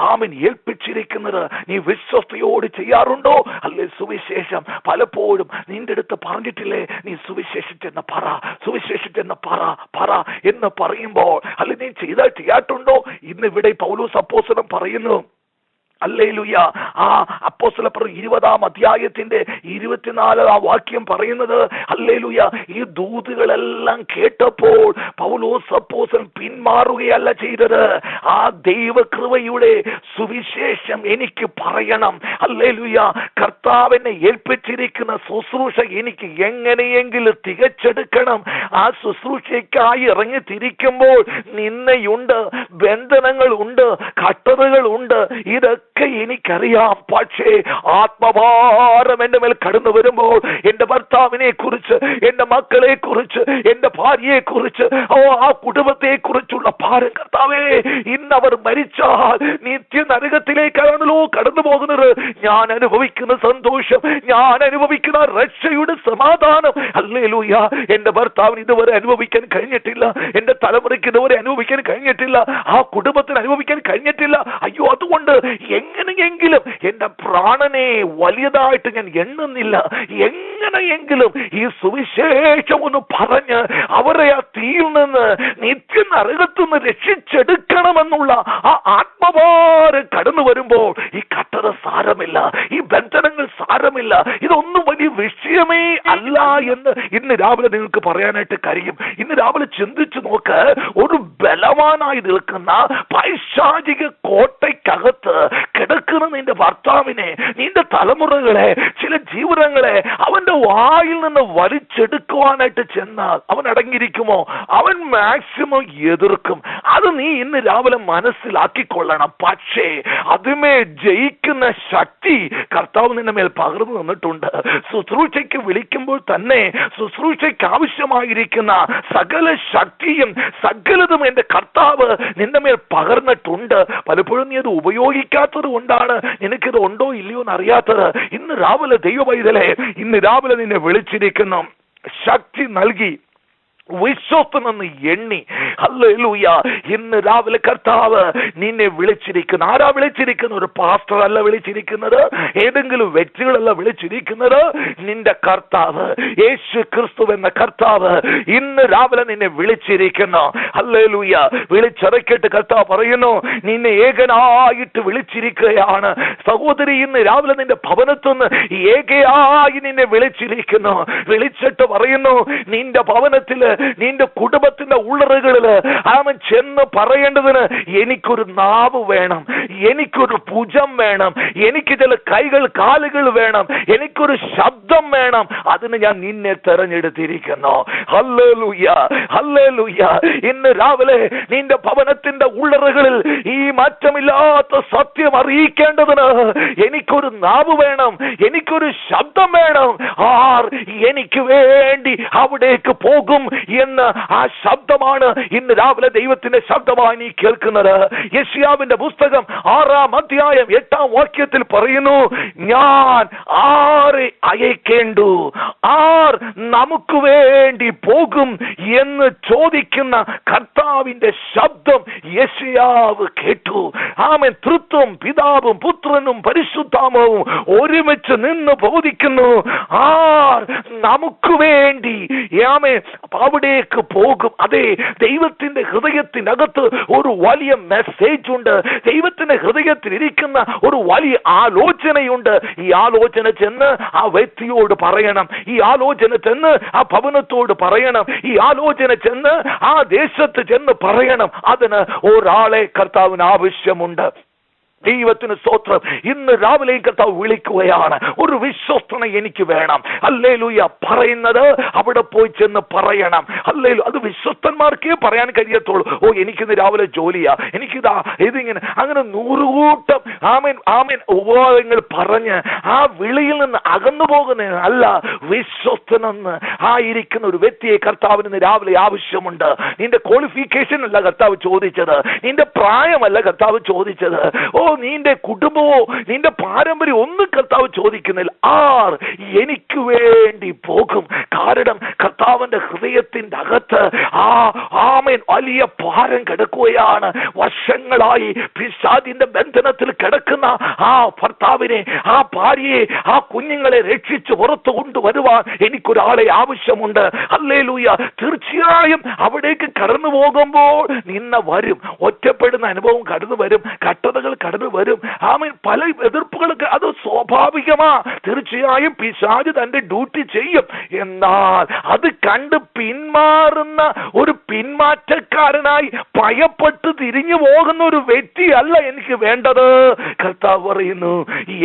S1: ആമൻ ഏൽപ്പിച്ചിരിക്കുന്നത് നീ വിശ്വസ്തയോട് ചെയ്യാറുണ്ടോ? അല്ലെ സുവിശേഷം പലപ്പോഴും നിന്റെ അടുത്ത് പറഞ്ഞിട്ടില്ലേ? നീ സുവിശേഷിച്ചെന്ന് പറ എന്ന് പറയുമ്പോൾ അല്ലെ നീ ചെയ്യാട്ടുണ്ടോ? ഇന്ന് ഇവിടെ പൗലോസ് അപ്പോസ്തലൻ പറയുന്നു, ഹല്ലേലൂയ, ആ അപ്പോസ്തലപ്രവൃത്തി 20-ാം അധ്യായത്തിന്റെ 24-ാം വാക്യം പറയുന്നത്, ഹല്ലേലൂയ, ഈ ദൂതുകളെല്ലാം കേട്ടപ്പോൾ പൗലോസ് അപ്പോസ്തലൻ പിന്മാറുകയല്ല ചെയ്തത്. ആ ദൈവകൃപയുടെ സുവിശേഷം എനിക്ക് പറയണം. ഹല്ലേലൂയ, കർത്താവിനെ ഏൽപ്പിച്ചിരിക്കുന്ന ശുശ്രൂഷ എനിക്ക് എങ്ങനെയെങ്കിലും തികച്ചെടുക്കണം. ആ ശുശ്രൂഷയ്ക്കായി ഇറങ്ങി തിരിക്കുമ്പോൾ നിന്നയുണ്ട്, ബന്ധനങ്ങളുണ്ട്, കട്ടറുകളുണ്ട്. ഇതൊക്കെ എനിക്കറിയാം. പക്ഷേ ആത്മഭാരം എന്റെ മേൽ കടന്നു വരുമ്പോൾ എന്റെ ഭർത്താവിനെ കുറിച്ച്, എന്റെ മക്കളെ കുറിച്ച്, എന്റെ ഭാര്യയെ കുറിച്ച്, ആ കുടുംബത്തെ കുറിച്ചുള്ള ഭാരം, കർത്താവേ, ഇന്നവർ മരിച്ചാൽ നിത്യ നരകത്തിലേക്കാണല്ലോ കടന്നു പോകുന്നത്. ഞാൻ അനുഭവിക്കുന്ന സന്തോഷം, ഞാൻ അനുഭവിക്കുന്ന രക്ഷയുടെ സമാധാനം, ഹല്ലേലൂയ, എന്റെ ഭർത്താവിന് ഇതുവരെ അനുഭവിക്കാൻ കഴിഞ്ഞിട്ടില്ല, എന്റെ തലമുറയ്ക്ക് ഇതുവരെ അനുഭവിക്കാൻ കഴിഞ്ഞിട്ടില്ല, ആ കുടുംബത്തിന് അനുഭവിക്കാൻ കഴിഞ്ഞിട്ടില്ല. അയ്യോ, അതുകൊണ്ട് എങ്ങനെയെങ്കിലും എന്റെ പ്രാണനെ വലിയതായിട്ട് ഞാൻ എണ്ണുന്നില്ല. എങ്ങനെയെങ്കിലും ഈ സുവിശേഷം ഒന്ന് പറഞ്ഞ് അവരെ ആ തീയിൽ നിന്ന് നിത്യ നരകത്തുനിന്ന് രക്ഷിച്ചെടുക്കണമെന്നുള്ള ആ ആത്മഭാരം കടന്നു വരുമ്പോൾ ഈ കട്ടറ സാരമില്ല, ഈ ബന്ധനങ്ങൾ സാരമില്ല, ഇതൊന്നും വലിയ വിഷയമേ അല്ല എന്ന് ഇന്ന് രാവിലെ നിങ്ങൾക്ക് പറയാനായിട്ട് കഴിയും. ഇന്ന് രാവിലെ ചിന്തിച്ചു നോക്ക്, ഒരു ബലവാനായി നിൽക്കുന്ന പൈശാചിക കോട്ടയ്ക്കകത്ത് കിടക്കുന്ന നിന്റെ ഭർത്താവിനെ, നിന്റെ തലമുറകളെ, ചില ജീവിതങ്ങളെ അവന്റെ വായിൽ നിന്ന് വലിച്ചെടുക്കുവാനായിട്ട് ചെന്നാൽ അവൻ അടങ്ങിയിരിക്കുമോ? അവൻ മാക്സിമം എതിർക്കും. അത് നീ ഇന്ന് രാവിലെ മനസ്സിലാക്കിക്കൊള്ളണം. പക്ഷേ അതുമേ ജയിക്കുന്ന ശക്തി കർത്താവ് നിന്റെ മേൽ പകർന്നു തന്നിട്ടുണ്ട്. ശുശ്രൂഷയ്ക്ക് വിളിക്കുമ്പോൾ തന്നെ ശുശ്രൂഷയ്ക്ക് ആവശ്യമായിരിക്കുന്ന സകല ശക്തിയും സകലതും എന്റെ കർത്താവ് നിന്റെ മേൽ പകർന്നിട്ടുണ്ട്. പലപ്പോഴും നീ അത് ഉപയോഗിക്കാത്തത് കൊണ്ടാണ് നിനക്കിത് ഉണ്ടോ ഇല്ലയോ എന്ന് അറിയാത്തത്. ഇന്ന് രാവിലെ ദൈവവൈതലേ, ഇന്ന് രാവിലെ നിന്നെ വിളിച്ചിരിക്കുന്നു, ശക്തി നൽകി വിശ്വസ്തനെന്ന് എണ്ണി. ഹല്ലേലൂയ, ഇന്ന് രാവിലെ കർത്താവ് നിന്നെ വിളിച്ചിരിക്കുന്നു. ആരാ വിളിച്ചിരിക്കുന്നത്? ഒരു പാസ്റ്റർ അല്ല വിളിച്ചിരിക്കുന്നത്, ഏതെങ്കിലും വ്യക്തികളല്ല വിളിച്ചിരിക്കുന്നത്. നിന്റെ കർത്താവ് യേശു ക്രിസ്തു എന്ന കർത്താവ് ഇന്ന് രാവിലെ നിന്നെ വിളിച്ചിരിക്കുന്നു. ഹല്ലേലൂയ, വിളിച്ചിറക്കിയിട്ട് കർത്താവ് പറയുന്നു, നിന്നെ ഏകനായിട്ട് വിളിച്ചിരിക്കുകയാണ്. സഹോദരി, ഇന്ന് രാവിലെ നിന്റെ ഭവനത്തുനിന്ന് ഏകയായി നിന്നെ വിളിച്ചിരിക്കുന്നു. വിളിച്ചിട്ട് പറയുന്നു, നിന്റെ ഭവനത്തില്, നിന്റെ കുടുംബത്തിന്റെ ഉള്ളറകളിൽ സന്നിധിയിൽ അവൻ ചെന്ന് പറയേണ്ടതിന് എനിക്കൊരു നാവ് വേണം, എനിക്കൊരു ഭുജം വേണം, എനിക്ക് ചില കൈകൾ കാലുകൾ വേണം, എനിക്കൊരു ശബ്ദം വേണം. അതിന് ഞാൻ നിന്നെ തെരഞ്ഞെടുത്തിരിക്കുന്നു. Hallelujah, hallelujah. ഇന്ന് രാവിലെ നിന്റെ ഭവനത്തിന്റെ ഉള്ളറകളിൽ ഈ മാറ്റമില്ലാത്ത സത്യം അറിയിക്കേണ്ടതിന് എനിക്കൊരു നാവ് വേണം, എനിക്കൊരു ശബ്ദം വേണം. ആർ എനിക്ക് വേണ്ടി അവിടേക്ക് പോകും എന്ന് ആ ശബ്ദമാണ് ഇന്ന് രാവിലെ ദൈവത്തിന്റെ ശബ്ദമായി നീ കേൾക്കുന്നത്. യെശയ്യാവിന്റെ പുസ്തകം 6-ാം അധ്യായം 8-ാം വാക്യത്തിൽ പറയുന്നു, ഞാൻ ആരെ അയക്കേണ്ടു, ആർ നമുക്ക് വേണ്ടി പോകും എന്ന് ചോദിക്കുന്ന കർത്താവിന്റെ ശബ്ദം യെശയ്യാവ് കേട്ടു. ആമേൻ. തൃത്വം പിതാവും പുത്രനും പരിശുദ്ധാത്മാവും ഒരുമിച്ച് നിന്ന് ബോധിക്കുന്നു, ആർ നമുക്ക് വേണ്ടി ആമേൻ അവിടേക്ക് പോകും. അതെ, ദൈവത്തിന്റെ ഹൃദയത്തിനകത്ത് ഒരു വലിയ മെസ്സേജ് ഉണ്ട്. ദൈവത്തിന്റെ ഹൃദയത്തിൽ ഇരിക്കുന്ന ഒരു വലിയ ആലോചനയുണ്ട്. ഈ ആലോചന ചെന്ന് ആ വ്യക്തിയോട് പറയണം, ഈ ആലോചന ചെന്ന് ആ ഭവനത്തോട് പറയണം, ഈ ആലോചന ചെന്ന് ആ ദേശത്ത് ചെന്ന് പറയണം. അതിന് ഒരാളെ കർത്താവിന് ആവശ്യമുണ്ട്. ദൈവത്തിന് സ്തോത്രം. ഇന്ന് രാവിലെ കർത്താവ് വിളിക്കുകയാണ്, ഒരു വിശ്വസ്തനെ എനിക്ക് വേണം. ഹല്ലേലൂയ. പറയുന്നത് അവിടെ പോയി ചെന്ന് പറയണം. ഹല്ലേലൂയ. അത് വിശ്വസ്തന്മാർക്കേ പറയാൻ കഴിയത്തുള്ളൂ. ഓ, എനിക്കിന്ന് രാവിലെ ജോലിയാ, എനിക്കിതാ ഇതിങ്ങനെ, അങ്ങനെ 100 കൂട്ടം ആമേൻ ആമേൻ ഉപവാദങ്ങൾ പറഞ്ഞ് ആ വിളിയിൽ നിന്ന് അകന്നു പോകുന്നതല്ല. വിശ്വസ്തനെന്ന് ആയിരിക്കുന്ന ഒരു വ്യക്തിയെ കർത്താവിന് രാവിലെ ആവശ്യമുണ്ട്. നിന്റെ ക്വാളിഫിക്കേഷൻ അല്ല കർത്താവ് ചോദിച്ചത്, നിന്റെ പ്രായമല്ല കർത്താവ് ചോദിച്ചത്, ഓ നിന്റെ കുടുംബമോ നിന്റെ പാരമ്പര്യം ഒന്നും കർത്താവ് ചോദിക്കുന്നില്ല. ആർ എനിക്ക് വേണ്ടി പോകും. കാരണം കർത്താവിന്റെ ഹൃദയത്തിന്റെ അകത്ത് ആമേൻ വലിയ ഭാരം കിടക്കുകയാണ്. വർഷങ്ങളായി പിശാചിന്റെ ബന്ധനത്തിൽ കിടക്കുന്ന ആ ഭർത്താവിനെ, ആ ഭാര്യയെ, ആ കുഞ്ഞുങ്ങളെ രക്ഷിച്ച് പുറത്തു കൊണ്ടുവരുവാൻ എനിക്കൊരാളെ ആവശ്യമുണ്ട്. ഹല്ലേലൂയ. തീർച്ചയായും അവിടേക്ക് കടന്നു പോകുമ്പോൾ നിന്ന വരും, ഒറ്റപ്പെടുന്ന അനുഭവം കടന്നു വരും, കട്ടതകൾ കടന്നു വരും. ആമേൻ. പല എതിർപ്പുകളൊക്കെ അത് സ്വാഭാവികമാ. തീർച്ചയായും പിശാച് തന്റെ ഡ്യൂട്ടി ചെയ്യും. എന്നാൽ അത് കണ്ട് പിന്മാറുന്ന ഒരു പിന്മാറ്റക്കാരനായി ഭയപ്പെട്ട് തിരിഞ്ഞു പോകുന്ന ഒരു വ്യക്തിയല്ല എനിക്ക് വേണ്ടത്. കർത്താവ് പറയുന്നു,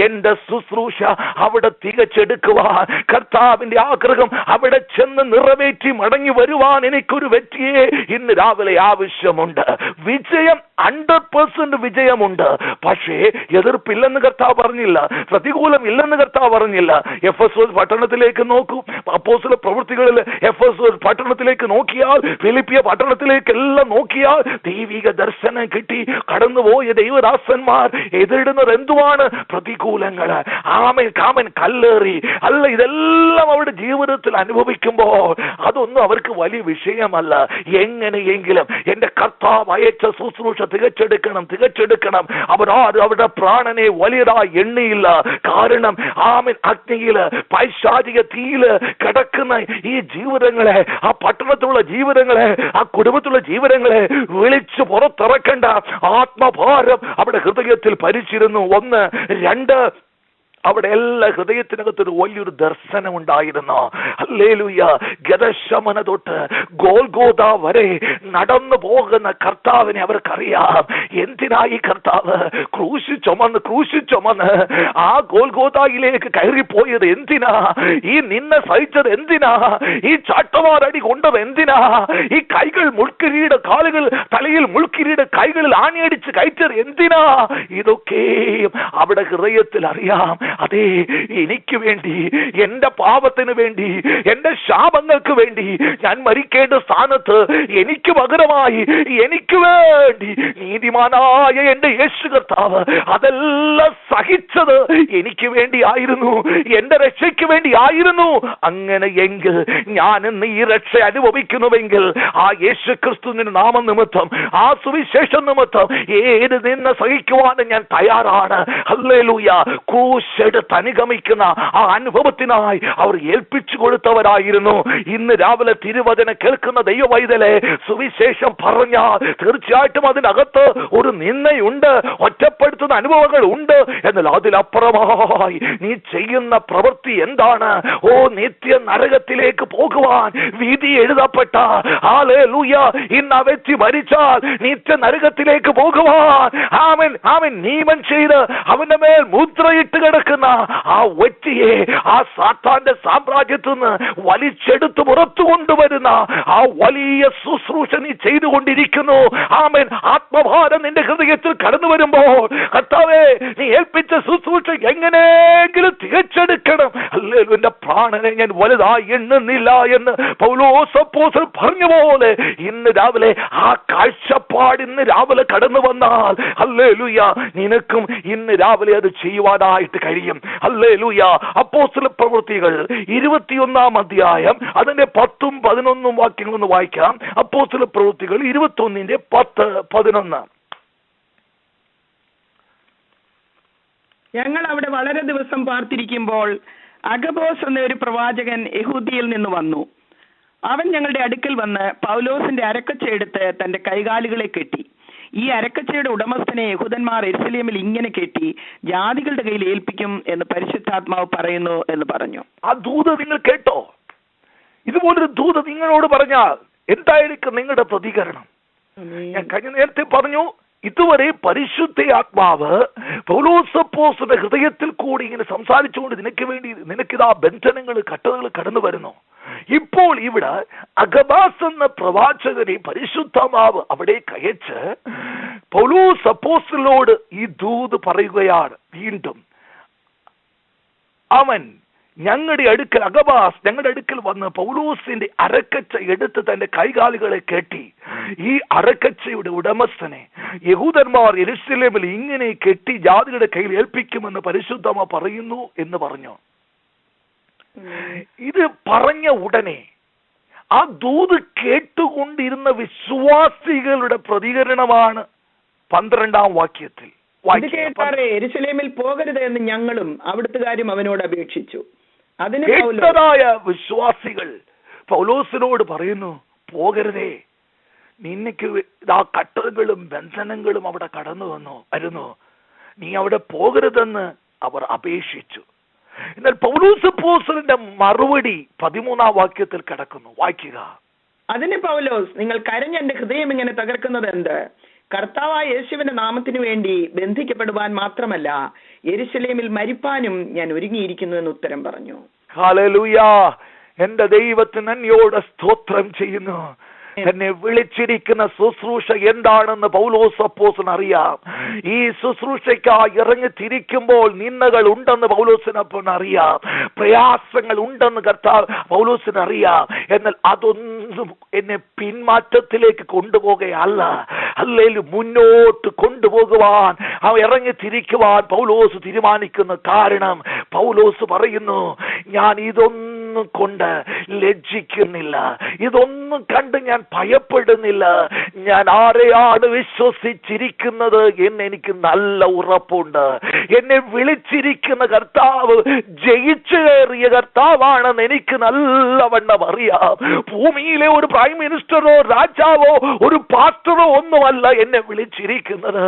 S1: എന്റെ ശുശ്രൂഷ അവിടെ തികച്ചെടുക്കുവാൻ, കർത്താവിന്റെ ആഗ്രഹം അവിടെ ചെന്ന് നിറവേറ്റി മടങ്ങി വരുവാൻ എനിക്കൊരു വ്യക്തിയെ ഇന്ന് രാവിലെ ആവശ്യമുണ്ട്. വിജയം 100% വിജയമുണ്ട്. പക്ഷേ എതിർപ്പില്ലെന്ന് കർത്താവ് പറഞ്ഞില്ല, പ്രതികൂലം ഇല്ലെന്ന് കർത്താവ് പറഞ്ഞില്ല. എഫെസോസ് പട്ടണത്തിലേക്ക് നോക്കൂ. അപ്പോസ്തല പ്രവൃത്തികളിൽ എഫെസോസ് പട്ടണത്തിലേക്ക് നോക്കിയാൽ, ഫിലിപ്പിയ പട്ടണത്തിലേക്കെല്ലാം നോക്കിയാൽ ദൈവിക ദർശനം കിട്ടി. കടന്നുപോയ ദൈവദാസന്മാർ എതിരിടുന്നത് എന്തുവാണ്? പ്രതികൂലങ്ങൾ. ആമേൻ കാമൻ കല്ലേറി അല്ല, ഇതെല്ലാം അവരുടെ ജീവിതത്തിൽ അനുഭവിക്കുമ്പോൾ അതൊന്നും അവർക്ക് വലിയ വിഷയമല്ല. എങ്ങനെയെങ്കിലും എന്റെ കർത്താവ് അയച്ച ശുശ്രൂഷ തികച്ചെടുക്കണം. അവരുടെ പ്രാണനെ വലിയതായി എണ്ണിയില്ല. കാരണം ആമേൻ അഗ്നിയില് പൈശാചിക തീയില് കിടക്കുന്ന ഈ ജീവിതങ്ങളെ, ആ പട്ടണത്തിലുള്ള ജീവിതങ്ങളെ, ആ കുടുംബത്തിലുള്ള ജീവിതങ്ങളെ വിളിച്ചു പുറത്തിറക്കേണ്ട ആത്മഭാരം അവിടെ ഹൃദയത്തിൽ ഭരിച്ചിരുന്നു. 1, 2 അവിടെ എല്ലാ ഹൃദയത്തിനകത്തൊരു വലിയൊരു ദർശനം ഉണ്ടായിരുന്നു. ഹല്ലേലൂയ. ഗദശമന തൊട്ട് ഗോൽഗോഥ വരെ നടന്നു പോകുന്ന കർത്താവിനെ അവർക്കറിയാം. എന്തിനായി കർത്താവ് ക്രൂശ് ചുമന്ന് ആ ഗോൽഗോഥയിലേക്ക് കയറിപ്പോയത് എന്തിനാ? ഈ നിന്നെ സഹിച്ചത് എന്തിനാ? ഈ ചാട്ടവാറടി കൊണ്ടത് എന്തിനാ? ഈ കൈകൾ മുൾക്കിരീട കാലുകൾ, തലയിൽ മുൾക്കിരീട കൈകളിൽ ആണിയടിച്ച് കയറ്റത് എന്തിനാ? ഇതൊക്കെയും അവിടെ ഹൃദയത്തിൽ അറിയാം. അതെ, എനിക്ക് വേണ്ടി, എന്റെ പാപത്തിന് വേണ്ടി, എന്റെ ശാപങ്ങൾക്ക് വേണ്ടി ഞാൻ മരിക്കേണ്ട സ്ഥാനത്ത് എനിക്ക് പകരമായി എനിക്ക് വേണ്ടി നീതിമാനായ എന്റെ യേശു കർത്താവ് അതെല്ലാം സഹിച്ചത് എനിക്ക് വേണ്ടിയായിരുന്നു, എന്റെ രക്ഷയ്ക്ക് വേണ്ടിയായിരുന്നു. അങ്ങനെയെങ്കിൽ ഞാൻ ഇന്ന് ഈ രക്ഷ അനുഭവിക്കുന്നുവെങ്കിൽ ആ യേശു ക്രിസ്തുവിന്റെ നാമനിമിത്തം, ആ സുവിശേഷ നിമിത്തം ഏത് നിന്ന് സഹിക്കുവാനും ഞാൻ തയ്യാറാണ്. ഹല്ലേലൂയ. ക്രൂശ് വലിച്ചെടുത്ത് അനുഗമിക്കുന്ന ആ അനുഭവത്തിനായി അവർ ഏൽപ്പിച്ചു കൊടുത്തവരായിരുന്നു. ഇന്ന് രാവിലെ തിരുവചനം കേൾക്കുന്ന ദൈവവൈതലെ, സുവിശേഷം പറഞ്ഞാൽ തീർച്ചയായിട്ടും അതിനകത്ത് ഒരു നിന്ദയുണ്ട്, ഒറ്റപ്പെടുത്തുന്ന അനുഭവങ്ങൾ ഉണ്ട്. എന്നാൽ അതിലപ്പുറമായി നീ ചെയ്യുന്ന പ്രവൃത്തി എന്താണ്? ഓ, നിത്യ നരകത്തിലേക്ക് പോകുവാൻ വിധി എഴുതപ്പെട്ട ഹല്ലേലൂയ, ഇന്ന് ആ വ്യക്തി മരിച്ചാൽ നിത്യ നരകത്തിലേക്ക് പോകുവാൻ അവൻ നിയമം ചെയ്ത് അവന്റെ മേൽ മുദ്രയിട്ട് കിടക്കുന്ന ആ വ്യക്തിയെ ആ സാത്താന്റെ സാമ്രാജ്യത്തിൽ നിന്ന് വലിച്ചെടുത്ത് പുറത്തു കൊണ്ടുവരുന്ന ആ വലിയ ശുശ്രൂഷ നീ ചെയ്തുകൊണ്ടിരിക്കുന്നു. ആമേൻ. ആത്മഭാരം നിന്റെ ഹൃദയത്തിൽ കടന്നു വരുമ്പോൾ കർത്താവേ, നീ ഏൽപ്പിച്ച ശുശ്രൂഷ എങ്ങനെയെങ്കിലും തികച്ചെടുക്കണം. ഹല്ലേലൂയ, എന്റെ പ്രാണനെ ഞാൻ വലുതായി എണ്ണുന്നില്ല എന്ന് പൗലോസ് അപ്പോസ്തലൻ പറഞ്ഞ പോലെ ഇന്ന് രാവിലെ ആ കാഴ്ചപ്പാട് ഇന്ന് രാവിലെ കടന്നു വന്നാൽ ഹല്ലേലൂയ, നിനക്കും ഇന്ന് രാവിലെ അത് ചെയ്യുവാനായിട്ട് കഴിയും. ഹല്ലേലൂയ. അപ്പോസ്തല പ്രവൃത്തികൾ 21 അധ്യായം അതിന്റെ 10ഉം 11ഉം വാക്യങ്ങളൊന്ന് വായിക്കാം. അപ്പോസ്തല പ്രവൃത്തികൾ 21 10, 11.
S2: ഞങ്ങൾ അവിടെ വളരെ ദിവസം പാർത്തിരിക്കുമ്പോൾ അഗബോസ് എന്ന ഒരു പ്രവാചകൻ യഹൂദിയിൽ നിന്ന് വന്നു. അവൻ ഞങ്ങളുടെ അടുക്കൽ വന്ന് പൗലോസിന്റെ അരക്കച്ച എടുത്ത് തന്റെ കൈകാലുകളെ കെട്ടി. ഈ അരക്കച്ചയുടെ ഉടമസ്ഥനെ യഹൂദന്മാർ യെരൂശലേമിൽ ഇങ്ങനെ കെട്ടി ജാതികളുടെ കയ്യിൽ ഏൽപ്പിക്കും എന്ന് പരിശുദ്ധാത്മാവ് പറയുന്നു എന്ന് പറഞ്ഞു.
S1: ആ ദൂത് നിങ്ങൾ കേട്ടോ? ഇതുപോലൊരു ദൂത് നിങ്ങളോട് പറഞ്ഞാൽ എന്തായിരിക്കും നിങ്ങളുടെ പ്രതികരണം? ഞാൻ കഴിഞ്ഞ നേരത്തെ പറഞ്ഞു, ഇതുവരെ പരിശുദ്ധ ആത്മാവ് പൗലോസ് അപ്പോസ്തലന്റെ ഹൃദയത്തിൽ കൂടി ഇങ്ങനെ സംസാരിച്ചുകൊണ്ട് നിനക്ക് വേണ്ടി നിനക്കിതാ ബന്ധനങ്ങൾ കട്ടതകൾ കടന്നു വരുന്നു. ഇപ്പോൾ ഇവിടെ അഗബാസ് എന്ന പ്രവാചകനെ പരിശുദ്ധാത്മാവ് അവിടെ കയച്ച് പൗലോസ് അപ്പോസ്തലനോട് ഈ ദൂത് പറയുകയാണ്. വീണ്ടും അവൻ ഞങ്ങളുടെ അടുക്കൽ അഗബാസ് ഞങ്ങളുടെ അടുക്കൽ വന്ന് പൗലോസിന്റെ അരക്കച്ച എടുത്ത് തന്റെ കൈകാലുകളെ കെട്ടി ഈ അരക്കച്ചയുടെ ഉടമസ്ഥനെ യഹൂദന്മാർ യെരൂശലേമിൽ ഇങ്ങനെ കെട്ടി ജാതികളുടെ കയ്യിൽ ഏൽപ്പിക്കുമെന്ന് പരിശുദ്ധാത്മാവ് പറയുന്നു എന്ന് പറഞ്ഞു. ഇത് പറഞ്ഞ ഉടനെ ആ ദൂത് കേട്ടുകൊണ്ടിരുന്ന വിശ്വാസികളുടെ പ്രതികരണമാണ് 12ാം വാക്യത്തിൽ.
S2: യെരൂശലേമിൽ പോകരുത് എന്ന് ഞങ്ങളും അവിടുത്തുകാരും അവനോട് അപേക്ഷിച്ചു.
S1: കേട്ടതായ വിശ്വാസികൾ പൗലോസിനോട് പറയുന്നു, പോകരുതേ, നിനക്ക് ആ കട്ടകളും ബന്ധനങ്ങളും അവിടെ കടന്നു വരുന്നു, നീ അവിടെ പോകരുതെന്ന് അവർ അപേക്ഷിച്ചു. എന്നാൽ പൗലോസ് അപ്പോസ്തലന്റെ മറുപടി 13ാം വാക്യത്തിൽ കിടക്കുന്നു. വായിക്കുക.
S2: അതിന് പൗലോസ്, നിങ്ങൾ കരഞ്ഞ എന്റെ ഹൃദയം ഇങ്ങനെ തകർക്കുന്നത് എന്ത്? കർത്താവായ യേശുവിന്റെ നാമത്തിനു വേണ്ടി ബന്ധിക്കപ്പെടുവാൻ മാത്രമല്ല യെരൂശലേമിൽ മരിപ്പാനും ഞാൻ ഒരുങ്ങിയിരിക്കുന്നു എന്ന് ഉത്തരം പറഞ്ഞു.
S1: ഹല്ലേലൂയ. എന്റെ ദൈവത്തിന് എന്നോട് സ്തോത്രം ചെയ്യുന്നു. എന്നെ വിളിച്ചിരിക്കുന്ന ശുശ്രൂഷ എന്താണെന്ന് പൗലോസ് അപ്പോസ്തലൻ അറിയാം. ഈ ശുശ്രൂഷയ്ക്കായി ഇറങ്ങി തിരിക്കുമ്പോൾ നിന്ദകൾ ഉണ്ടെന്ന് പൗലോസിനപ്പോഴും അറിയാം, പ്രയാസങ്ങൾ ഉണ്ടെന്ന് പൗലോസിന് അറിയാം. എന്നാൽ അതൊന്നും എന്നെ പിന്മാറ്റത്തിലേക്ക് കൊണ്ടുപോകുകയല്ല, അല്ലെങ്കിൽ മുന്നോട്ട് കൊണ്ടുപോകുവാൻ ഇറങ്ങി തിരിക്കുവാൻ പൗലോസ് തീരുമാനിക്കുന്ന കാരണം പൗലോസ് പറയുന്നു, ഞാൻ ഇതൊന്നും കൊണ്ട് ലജ്ജിക്കുന്നില്ല, ഇതൊന്നും കണ്ട് ഞാൻ ഭയപ്പെടുന്നില്ല. ഞാൻ ആരെയാണ് വിശ്വസിച്ചിരിക്കുന്നത് എന്ന് എനിക്ക് നല്ല ഉറപ്പുണ്ട്. എന്നെ വിളിച്ചിരിക്കുന്ന കർത്താവ് ജയിച്ചു കയറിയ കർത്താവാണെന്ന് എനിക്ക് നല്ലവണ്ണം അറിയാം. ഭൂമിയിലെ ഒരു പ്രൈം മിനിസ്റ്ററോ രാജാവോ ഒരു പാസ്റ്ററോ ഒന്നുമല്ല എന്നെ വിളിച്ചിരിക്കുന്നത്.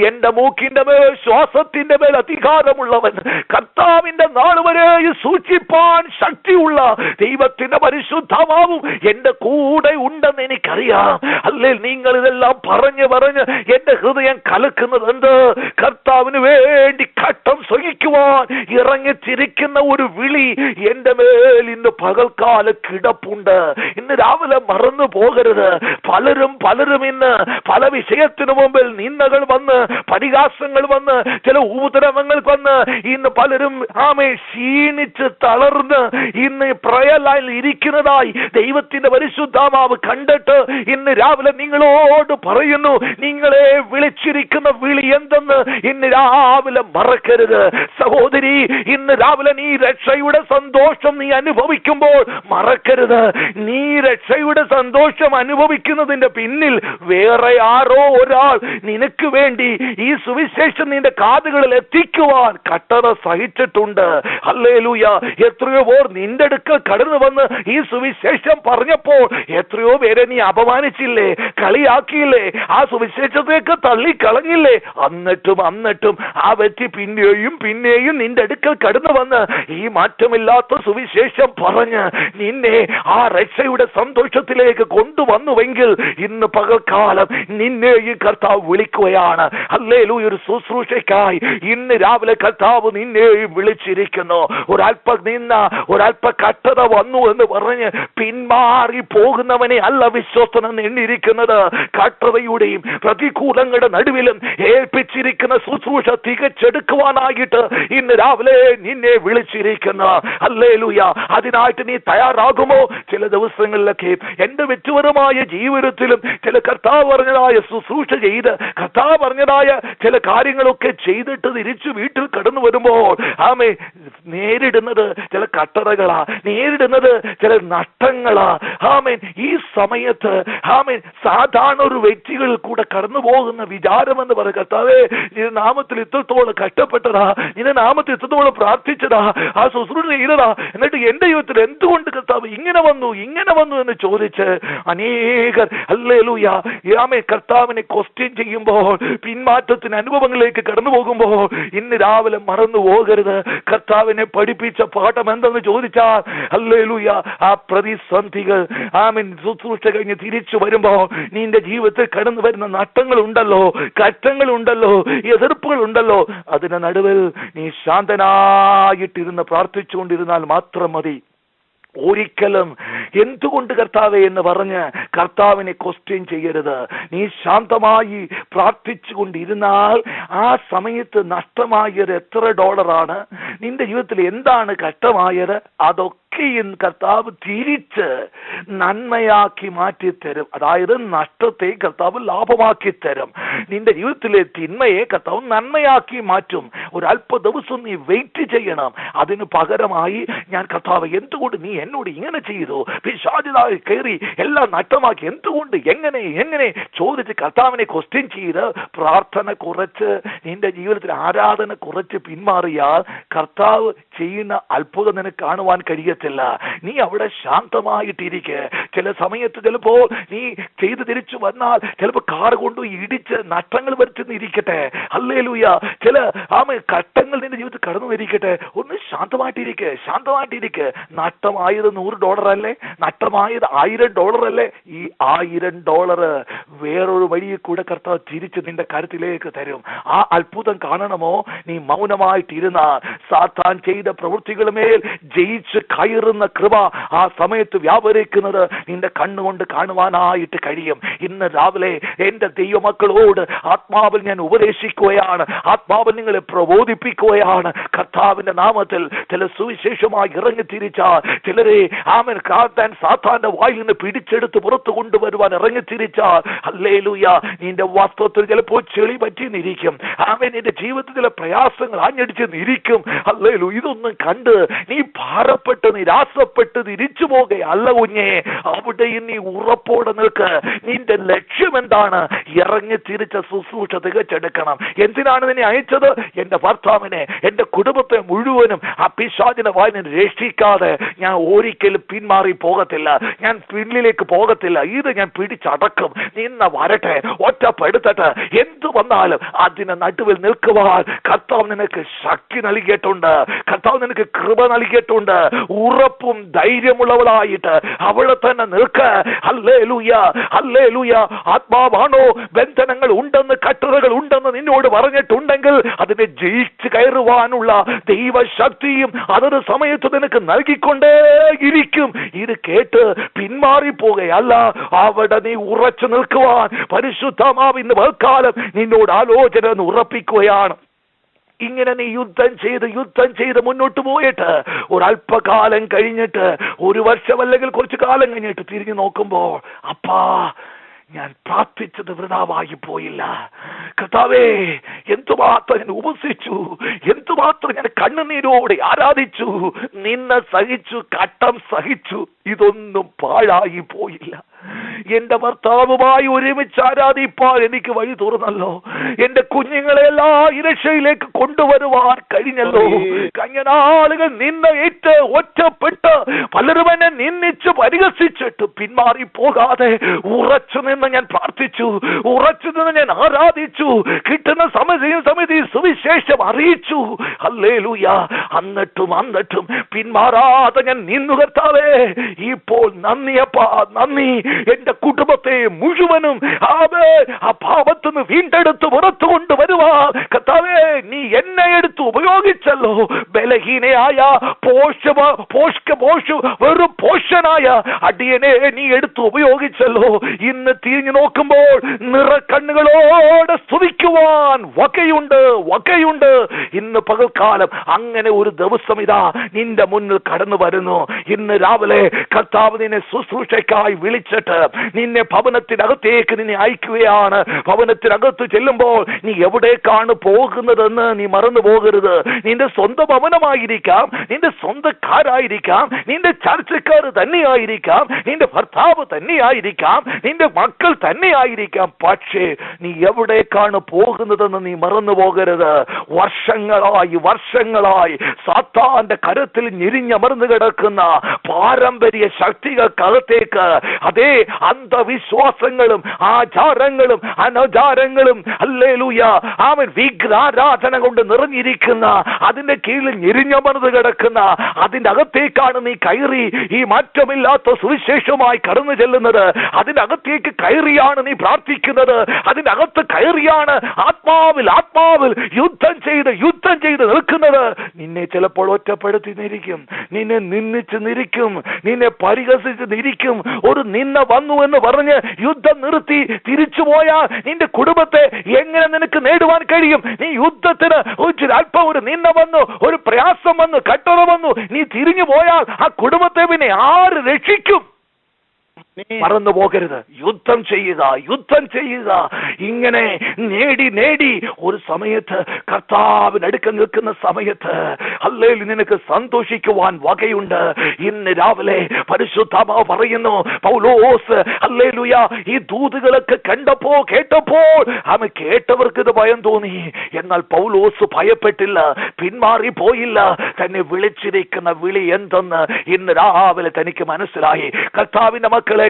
S1: എന്റെ മൂക്കിന്റെ മേൽ ശ്വാസത്തിന്റെ മേൽ അധികാരമുള്ളവൻ, കർത്താവിന്റെ നാൾ വരെ സൂക്ഷിപ്പാൻ ശക്തിയുള്ള ദൈവത്തിന്റെ പരിശുദ്ധാത്മാവും എന്റെ കൂടെ ഉണ്ടെന്ന് എനിക്കറിയാം. അല്ലേ, നിങ്ങൾ ഇതെല്ലാം പറഞ്ഞ് എന്റെ ഹൃദയം കലക്കുന്നത് എന്ത്? കർത്താവിന് വേണ്ടി ഘട്ടം സഹിക്കുവാൻ ഇറങ്ങിത്തിരിക്കുന്ന ഒരു വിളി എന്റെ മേൽ ഇന്ന് പകൽക്കാല കിടപ്പുണ്ട്. ഇന്ന് രാവിലെ മറന്നു പോകരുത്. പലരും ഇന്ന് പല വിഷയത്തിനു മുമ്പിൽ നിന്ദകൾ വന്ന്, പരിഹാസങ്ങൾ വന്ന്, ചില ഉപദ്രവങ്ങൾ വന്ന് ഇന്ന് പലരും ക്ഷീണിച്ച് തളർന്ന് ഇന്ന് പ്രയലായി ഇരിക്കുന്നതായി ദൈവത്തിന്റെ പരിശുദ്ധാത്മാവ് കണ്ടിട്ട് ഇന്ന് രാവിലെ നിങ്ങൾ നിങ്ങളോട് പറയുന്നു, നിങ്ങളെ വിളിച്ചിരിക്കുന്ന വിളി എന്തെന്ന് ഇന്ന് രാവിലെ മറക്കരുത്. സഹോദരി, ഇന്ന് രാവിലെ നീ രക്ഷയുടെ സന്തോഷം നീ അനുഭവിക്കുമ്പോൾ മറക്കരുത്, നീ രക്ഷയുടെ സന്തോഷം അനുഭവിക്കുന്നതിന്റെ പിന്നിൽ വേറെ ആരോ ഒരാൾ നിനക്ക് വേണ്ടി ഈ സുവിശേഷം നിന്റെ കാതുകളിൽ എത്തിക്കുവാൻ കട്ടറ സഹിച്ചിട്ടുണ്ട്. ഹല്ലേലൂയ. എത്രയോ പേർ നിന്റെ അടുക്കൽ കടന്നു വന്ന് ഈ സുവിശേഷം പറഞ്ഞപ്പോൾ എത്രയോ പേരെ നീ അപമാനിച്ചില്ലേ, കളിയാക്കിയില്ലേ, ആ സുവിശേഷത്തേക്ക് തള്ളിക്കളഞ്ഞില്ലേ? എന്നിട്ടും ആ വ്യക്തി പിന്നെയും നിന്റെ അടുക്കൽ കടന്നു വന്ന് ഈ മാറ്റമില്ലാത്ത സുവിശേഷം പറഞ്ഞ് നിന്നെ ആ രക്ഷയുടെ സന്തോഷത്തിലേക്ക് കൊണ്ടുവന്നുവെങ്കിൽ ഇന്ന് പകൽക്കാലം നിന്നെ ഈ കർത്താവ് വിളിക്കുകയാണ്. ഹല്ലേലൂയ. ഒരു ശുശ്രൂഷയ്ക്കായി ഇന്ന് രാവിലെ കർത്താവ് നിന്നെ വിളിച്ചിരിക്കുന്നു. ഒരല്പ കട്ടത വന്നു എന്ന് പറഞ്ഞ് പിന്മാറി പോകുന്നവനെ അല്ല വിശ്വസ്തനെന്ന് എണ്ണിയിരിക്കുന്നത്. കട്ടതയുടെയും പ്രതികൂലങ്ങളുടെ നടുവിലും ഏൽപ്പിച്ചിരിക്കുന്ന ശുശ്രൂഷ തികച്ചെടുക്കുവാനായിട്ട് ഇന്ന് രാവിലെ നിന്നെ വിളിച്ചിരിക്കുന്നു. ഹല്ലേലൂയ. അതിനായിട്ട് നീ തയ്യാറാകുമോ? ചില ദിവസങ്ങളിലൊക്കെ എന്റെ വ്യക്തിപരമായ ജീവിതത്തിലും ചില കർത്താവ് പറഞ്ഞതായ ശുശ്രൂഷ ചെയ്ത് കർത്താവ് പറഞ്ഞതായ ചില കാര്യങ്ങളൊക്കെ ചെയ്തിട്ട് തിരിച്ചു വീട്ടിൽ കടന്നു വരുമ്പോൾ ആമേ നേരിടുന്നത് ചില കട്ടറകളാ, നേരിടുന്നത് ചില നഷ്ടങ്ങളാ. ആമേൻ. ഈ സമയത്ത് ആമേൻ സാധാരണ ഒരു വ്യക്തികളിൽ കൂടെ കടന്നു പോകുന്ന വിചാരമെന്ന് പറയും, കർത്താവേ നിന്റെ നാമത്തിൽ ഇത്രത്തോളം കഷ്ടപ്പെട്ടതാ, നിന്റെ നാമത്തിൽ ഇത്രത്തോളം പ്രാർത്ഥിച്ചതാ, ആ ശുശ്രൂഷ ചെയ്തതാ, എന്നിട്ട് എന്റെ ജീവിതത്തിൽ എന്തുകൊണ്ട് കർത്താവ് ഇങ്ങനെ വന്നു എന്ന് ചോദിച്ച് അനേകർ ഹല്ലേലൂയ ആമേൻ കർത്താവിനെ ക്വസ്റ്റ്യൻ ചെയ്യുമ്പോൾ, പിന്മാറ്റത്തിന് അനുഭവങ്ങളിലേക്ക് കടന്നു പോകുമ്പോൾ ഇന്ന് രാവിലെ മറന്നു പോകരുത്. കർത്താവിനെ പഠിപ്പിച്ച പാഠം എന്തെന്ന് ചോദിച്ചാൽ ഹല്ലേലൂയ ആ പ്രതിസന്ധികൾ ആമേൻ ശുശ്രൂഷ കഴിഞ്ഞ് തിരിച്ചു വരുമ്പോൾ നിന്റെ ജീവിതത്തിൽ കടന്നു വരുന്ന നഷ്ടങ്ങളുണ്ടല്ലോ, കഷ്ടങ്ങളുണ്ടല്ലോ, എതിർപ്പുകളുണ്ടല്ലോ, അതിന്റെ നടുവിൽ നീ ശാന്തനായിട്ടിരുന്ന് പ്രാർത്ഥിച്ചുകൊണ്ടിരുന്നാൽ മാത്രം മതി. ഒരിക്കലും എന്തുകൊണ്ട് കർത്താവേ എന്ന് പറഞ്ഞ് കർത്താവിനെ ക്വസ്റ്റ്യൻ ചെയ്യരുത്. നീ ശാന്തമായി പ്രാർത്ഥിച്ചു കൊണ്ടിരുന്നാൽ ആ സമയത്ത് നഷ്ടമായത് എത്ര ഡോളറാണ്, നിന്റെ ജീവിതത്തിൽ എന്താണ് കഷ്ടമായത്, അതൊക്കെ കർത്താവ് തിരിച്ച് നന്മയാക്കി മാറ്റിത്തരും. അതായത് നഷ്ടത്തെ കർത്താവ് ലാഭമാക്കി തരും. നിന്റെ ജീവിതത്തിലെ തിന്മയെ കർത്താവ് നന്മയാക്കി മാറ്റും. ഒരല്പ ദിവസം നീ വെയിറ്റ് ചെയ്യണം. അതിന് പകരമായി ഞാൻ കർത്താവ് എന്തുകൊണ്ട് നീ എന്നോട് ഇങ്ങനെ ചെയ്തു, പിശാചിനായി കയറി എല്ലാം നഷ്ടമാക്കി, എന്തുകൊണ്ട് എങ്ങനെ ചോദിച്ച് കർത്താവിനെ ക്വസ്റ്റ്യൻ ചെയ്ത് പ്രാർത്ഥന കുറച്ച് നിന്റെ ജീവിതത്തിൽ ആരാധന കുറച്ച് പിന്മാറിയാൽ കർത്താവ് ചെയ്യുന്ന അത്ഭുതം നിനക്ക് കാണുവാൻ കഴിയത്തില്ല. നീ അവിടെ ശാന്തമായിട്ടിരിക്കെ. ചില സമയത്ത് ചിലപ്പോൾ നീ ചെയ്ത് തിരിച്ചു വന്നാൽ ചിലപ്പോൾ കാർ കൊണ്ട് ഇടിച്ച് നഷ്ടങ്ങൾ വരുത്തുന്നിരിക്കട്ടെ. ഹല്ലേലൂയ. ചില കഷ്ടങ്ങൾ നിന്റെ ജീവിതത്തിൽ കടന്നു വരിക്കട്ടെ. ഒന്ന് ശാന്തമായിട്ടിരിക്കെ. നഷ്ടമായത് $100 അല്ലേ, നഷ്ടമായത് $1000 അല്ലേ? ഈ $1000 വേറൊരു വഴിയിൽ കൂടെ കർത്താവ് തിരിച്ച് നിന്റെ കരുത്തിലേക്ക് തരും. ആ അത്ഭുതം കാണണമോ? നീ മൗനമായിട്ടിരുന്നാൽ സാത്താൻ ചെയ്ത പ്രവൃത്തികളുമേൽ ജയിച്ച് കയറുന്ന കൃപ ആ സമയത്ത് വ്യാപരിക്കുന്നത് നിന്റെ കണ്ണുകൊണ്ട് കാണുവാനായിട്ട് കഴിയും. ഇന്ന് രാവിലെ എന്റെ ദൈവമക്കളോട് ആത്മാവിൽ ഞാൻ ഉപദേശിക്കുകയാണ്, ആത്മാവിൽ നിങ്ങളെ പ്രബോധിപ്പിക്കുകയാണ്. കർത്താവിന്റെ നാമത്തിൽ ചില സുവിശേഷമായി ഇറങ്ങിത്തിരിച്ചാൽ, ചിലരെ ആമൻ കാത്താൻ സാത്താന്റെ വായിൽ നിന്ന് പിടിച്ചെടുത്ത് പുറത്തു കൊണ്ടുവരുവാൻ ഇറങ്ങിത്തിരിച്ചാൽ ഹല്ലേലൂയ, നിന്റെ വാസ്തവത്തിൽ ചിലപ്പോൾ ചെളി പറ്റിന്നിരിക്കും. ആമൻ നിന്റെ ജീവിതത്തിൽ ചില പ്രയാസങ്ങൾ ആഞ്ഞടിച്ച് നിരിക്കും. ഹല്ലേലൂയ. ഇതൊന്നും കണ്ട് നീ ഭാരപ്പെട്ട് നിരാശപ്പെട്ട് തിരിച്ചു പോകുകയല്ല കുഞ്ഞേ. അവിടെ നീ ഉറപ്പോടെ നിൽക്ക്. നിന്റെ ലക്ഷ്യം എന്താണ്? ഇറങ്ങി തിരിച്ച ശുശ്രൂഷ തികച്ചെടുക്കണം. എന്തിനാണ് നിന്നെ അയച്ചത്? എന്റെ ഭർത്താവിനെ, എന്റെ കുടുംബത്തെ മുഴുവനും ആ പിശാചിനെ വായിനെ രക്ഷിക്കാതെ ഞാൻ ഒരിക്കലും പിന്മാറി പോകത്തില്ല, ഞാൻ പിന്നിലേക്ക് പോകത്തില്ല. ഇത് ഞാൻ പിടിച്ചടക്കും. നിന്ന വരട്ടെ, ഒറ്റപ്പെടുത്തട്ടെ, എന്തു വന്നാലും അതിന് നടുവിൽ നിൽക്കുവാൻ കർത്താവ് നിനക്ക് ശക്തി നൽകിയിട്ടുണ്ട്, കർത്താവ് നിനക്ക് കൃപ നൽകിയിട്ടുണ്ട്. ഉറപ്പും ധൈര്യമുള്ളവളായിട്ട് അവിടെ തന്നെ നിൽക്ക. Hallelujah, hallelujah. ആത്മാവാണോ ബന്ധനങ്ങൾ ഉണ്ടെന്ന്, കട്ടറുകൾ ഉണ്ടെന്ന് നിന്നോട് പറഞ്ഞിട്ടുണ്ടെങ്കിൽ അതിനെ ജയിച്ച് കയറുവാനുള്ള ദൈവശക്തിയും അതൊരു സമയത്ത് നിനക്ക് നൽകിക്കൊണ്ടേയിരിക്കും. ഇത് കേട്ട് പിന്മാറിപ്പോകുകയല്ല, അവിടെ നീ ഉറച്ചു നിൽക്കുവാൻ പരിശുദ്ധമാവ് ഇന്ന് വൽക്കാലം നിന്നോട് ആലോചന ഉറപ്പിക്കുകയാണ്. ഇങ്ങനെ നീ യുദ്ധം ചെയ്ത് മുന്നോട്ട് പോയിട്ട് ഒരല്പകാലം കഴിഞ്ഞിട്ട്, 1 വർഷം അല്ലെങ്കിൽ കുറച്ചു കാലം കഴിഞ്ഞിട്ട് തിരിഞ്ഞു നോക്കുമ്പോൾ, അപ്പാ ഞാൻ പ്രാർത്ഥിച്ചത് വൃഥാവായി പോയില്ല. കർത്താവേ, എന്തുമാത്രം ഞാൻ ഉപസിച്ചു, എന്തുമാത്രം ഞാൻ കണ്ണുനീരോടെ ആരാധിച്ചു, നിന്നെ സഹിച്ചു, കട്ടം സഹിച്ചു, ഇതൊന്നും പാഴായി പോയില്ല. എന്റെ ഭർത്താവുമായി ഒരുമിച്ച് ആരാധിപ്പാൻ എനിക്ക് വഴി തുറന്നല്ലോ. എന്റെ കുഞ്ഞുങ്ങളെല്ലാം ഇരക്ഷയിലേക്ക് കൊണ്ടുവരുവാൻ കഴിഞ്ഞല്ലോ. കഴിഞ്ഞ നാളുകൾ നിന്നെ ഏറ്റ് ഒറ്റപ്പെട്ട് പലരും എന്നെ നിന്ദിച്ച് പരിഹസിച്ചിട്ട് പിന്മാറി പോകാതെ ഉറച്ചു നിന്ന് ഞാൻ പ്രാർത്ഥിച്ചു, ഉറച്ചു നിന്ന് ഞാൻ ആരാധിച്ചു, കിട്ടുന്ന സമയത്ത് സുവിശേഷം അറിയിച്ചു. ഹല്ലേലൂയ. എന്നിട്ടും പിന്മാറാതെ ഞാൻ നിന്നു കർത്താവേ. ഇപ്പോൾ നന്ദിയപ്പാ, നന്ദി. എന്റെ കുടുംബത്തെ മുഴുവനും ആ പാപത്തിൽ നിന്ന് വീണ്ടെടുത്ത് പുറത്തു കൊണ്ടുവരുവാ കർത്താവേ. നീ എന്നെ എടുത്ത് ഉപയോഗിച്ചല്ലോ. ബലഹീനയായ വെറും പോഷനായ അടിയനെ നീ എടുത്ത് ഉപയോഗിച്ചല്ലോ. ഇന്ന് തിരിഞ്ഞു നോക്കുമ്പോൾ നിറക്കണ്ണുകളോടെ സ്തുതിക്കുവാൻ വകയുണ്ട്. ഇന്ന് പകൽക്കാലം അങ്ങനെ ഒരു ദിവസം ഇതാ നിന്റെ മുന്നിൽ കടന്നു വരുന്നു. ഇന്ന് രാവിലെ കർത്താവ് നിന്നെ ശുശ്രൂഷയ്ക്കായി വിളിച്ചിട്ട് നിന്നെ ഭവനത്തിനകത്തേക്ക് നിന്നെ അയക്കുകയാണ്. ഭവനത്തിനകത്ത് ചെല്ലുമ്പോൾ നീ എവിടേക്കാണ് പോകുന്നതെന്ന് നീ മറന്നു പോകരുത്. നിന്റെ സ്വന്തം ഭവനമായിരിക്കാം, നിന്റെ സ്വന്തക്കാരായിരിക്കാം, നിന്റെ ചർച്ചക്കാർ തന്നെയായിരിക്കാം, നിന്റെ ഭർത്താവ് തന്നെയായിരിക്കാം, നിന്റെ മക്കൾ തന്നെയായിരിക്കാം. പക്ഷേ നീ എവിടേക്കാണ് പോകുന്നതെന്ന് നീ മറന്നു പോകരുത്. വർഷങ്ങളായി സാത്താന്റെ കരത്തിൽ ഞെരിഞ്ഞമർന്നു കിടക്കുന്ന പാരമ്പര്യ ശക്തികൾക്കകത്തേക്ക് അതേ അന്ധവിശ്വാസങ്ങളും ആചാരങ്ങളും അനാചാരങ്ങളും ഹല്ലേലൂയ അവൻ വിഗ്രഹാരാധന കൊണ്ട് നിറഞ്ഞിരിക്കുന്ന അതിന്റെ കീഴിൽ ഞെരിഞ്ഞമർന്നു കിടക്കുന്ന അതിന്റെ അകത്തേക്കാണ് നീ കയറി ഈ മാറ്റമില്ലാത്ത സുവിശേഷമായി കടന്നു ചെല്ലുന്നത്. അതിന്റെ അകത്തേക്ക് കയറിയാണ് നീ പ്രാർത്ഥിക്കുന്നത്. അതിന്റെ അകത്ത് കയറിയാണ് ആത്മാവിൽ യുദ്ധം ചെയ്ത് നിൽക്കുന്നത്. നിന്നെ ചിലപ്പോൾ ഒറ്റപ്പെടുത്തി നിരിക്കും, നിന്നെ നിന്ദിച്ച് നിരിക്കും, നിന്നെ പരിഹസിച്ച് നിരിക്കും. ഒരു നിന്ന വന്നു എന്ന് പറഞ്ഞ് യുദ്ധം നിർത്തി തിരിച്ചു പോയാൽ നിന്റെ കുടുംബത്തെ എങ്ങനെ നിനക്ക് നേടുവാൻ കഴിയും? നീ യുദ്ധത്തിന് അല്പം ഒരു നിന്ന വന്നു, ഒരു പ്രയാസം വന്നു, കട്ടറ വന്നു, നീ തിരിഞ്ഞു പോയാൽ ആ കുടുംബത്തെ പിന്നെ ആര് രക്ഷിക്കും? മറന്നു പോകരുത്. യുദ്ധം ചെയ്യുക. ഇങ്ങനെ നേടി ഒരു സമയത്ത് കർത്താവിനടുക്ക നിൽക്കുന്ന സമയത്ത് ഹല്ലേലൂയ നിനക്ക് സന്തോഷിക്കുവാൻ വകയുണ്ട്. ഇന്ന് രാവിലെ പരിശുദ്ധാത്മാവ് പറയുന്നു, പൗലോസ് ഹല്ലേലൂയ ഈ ദൂതുകളൊക്കെ കേട്ടപ്പോൾ അവൻ കേട്ടവർക്ക് ഇത് ഭയം തോന്നി. എന്നാൽ പൗലോസ് ഭയപ്പെട്ടില്ല, പിന്മാറി പോയില്ല. തന്നെ വിളിച്ചിരിക്കുന്ന വിളി എന്തെന്ന് ഇന്ന് രാവിലെ തനിക്ക് മനസ്സിലായി. കർത്താവിന്റെ മക്കളെ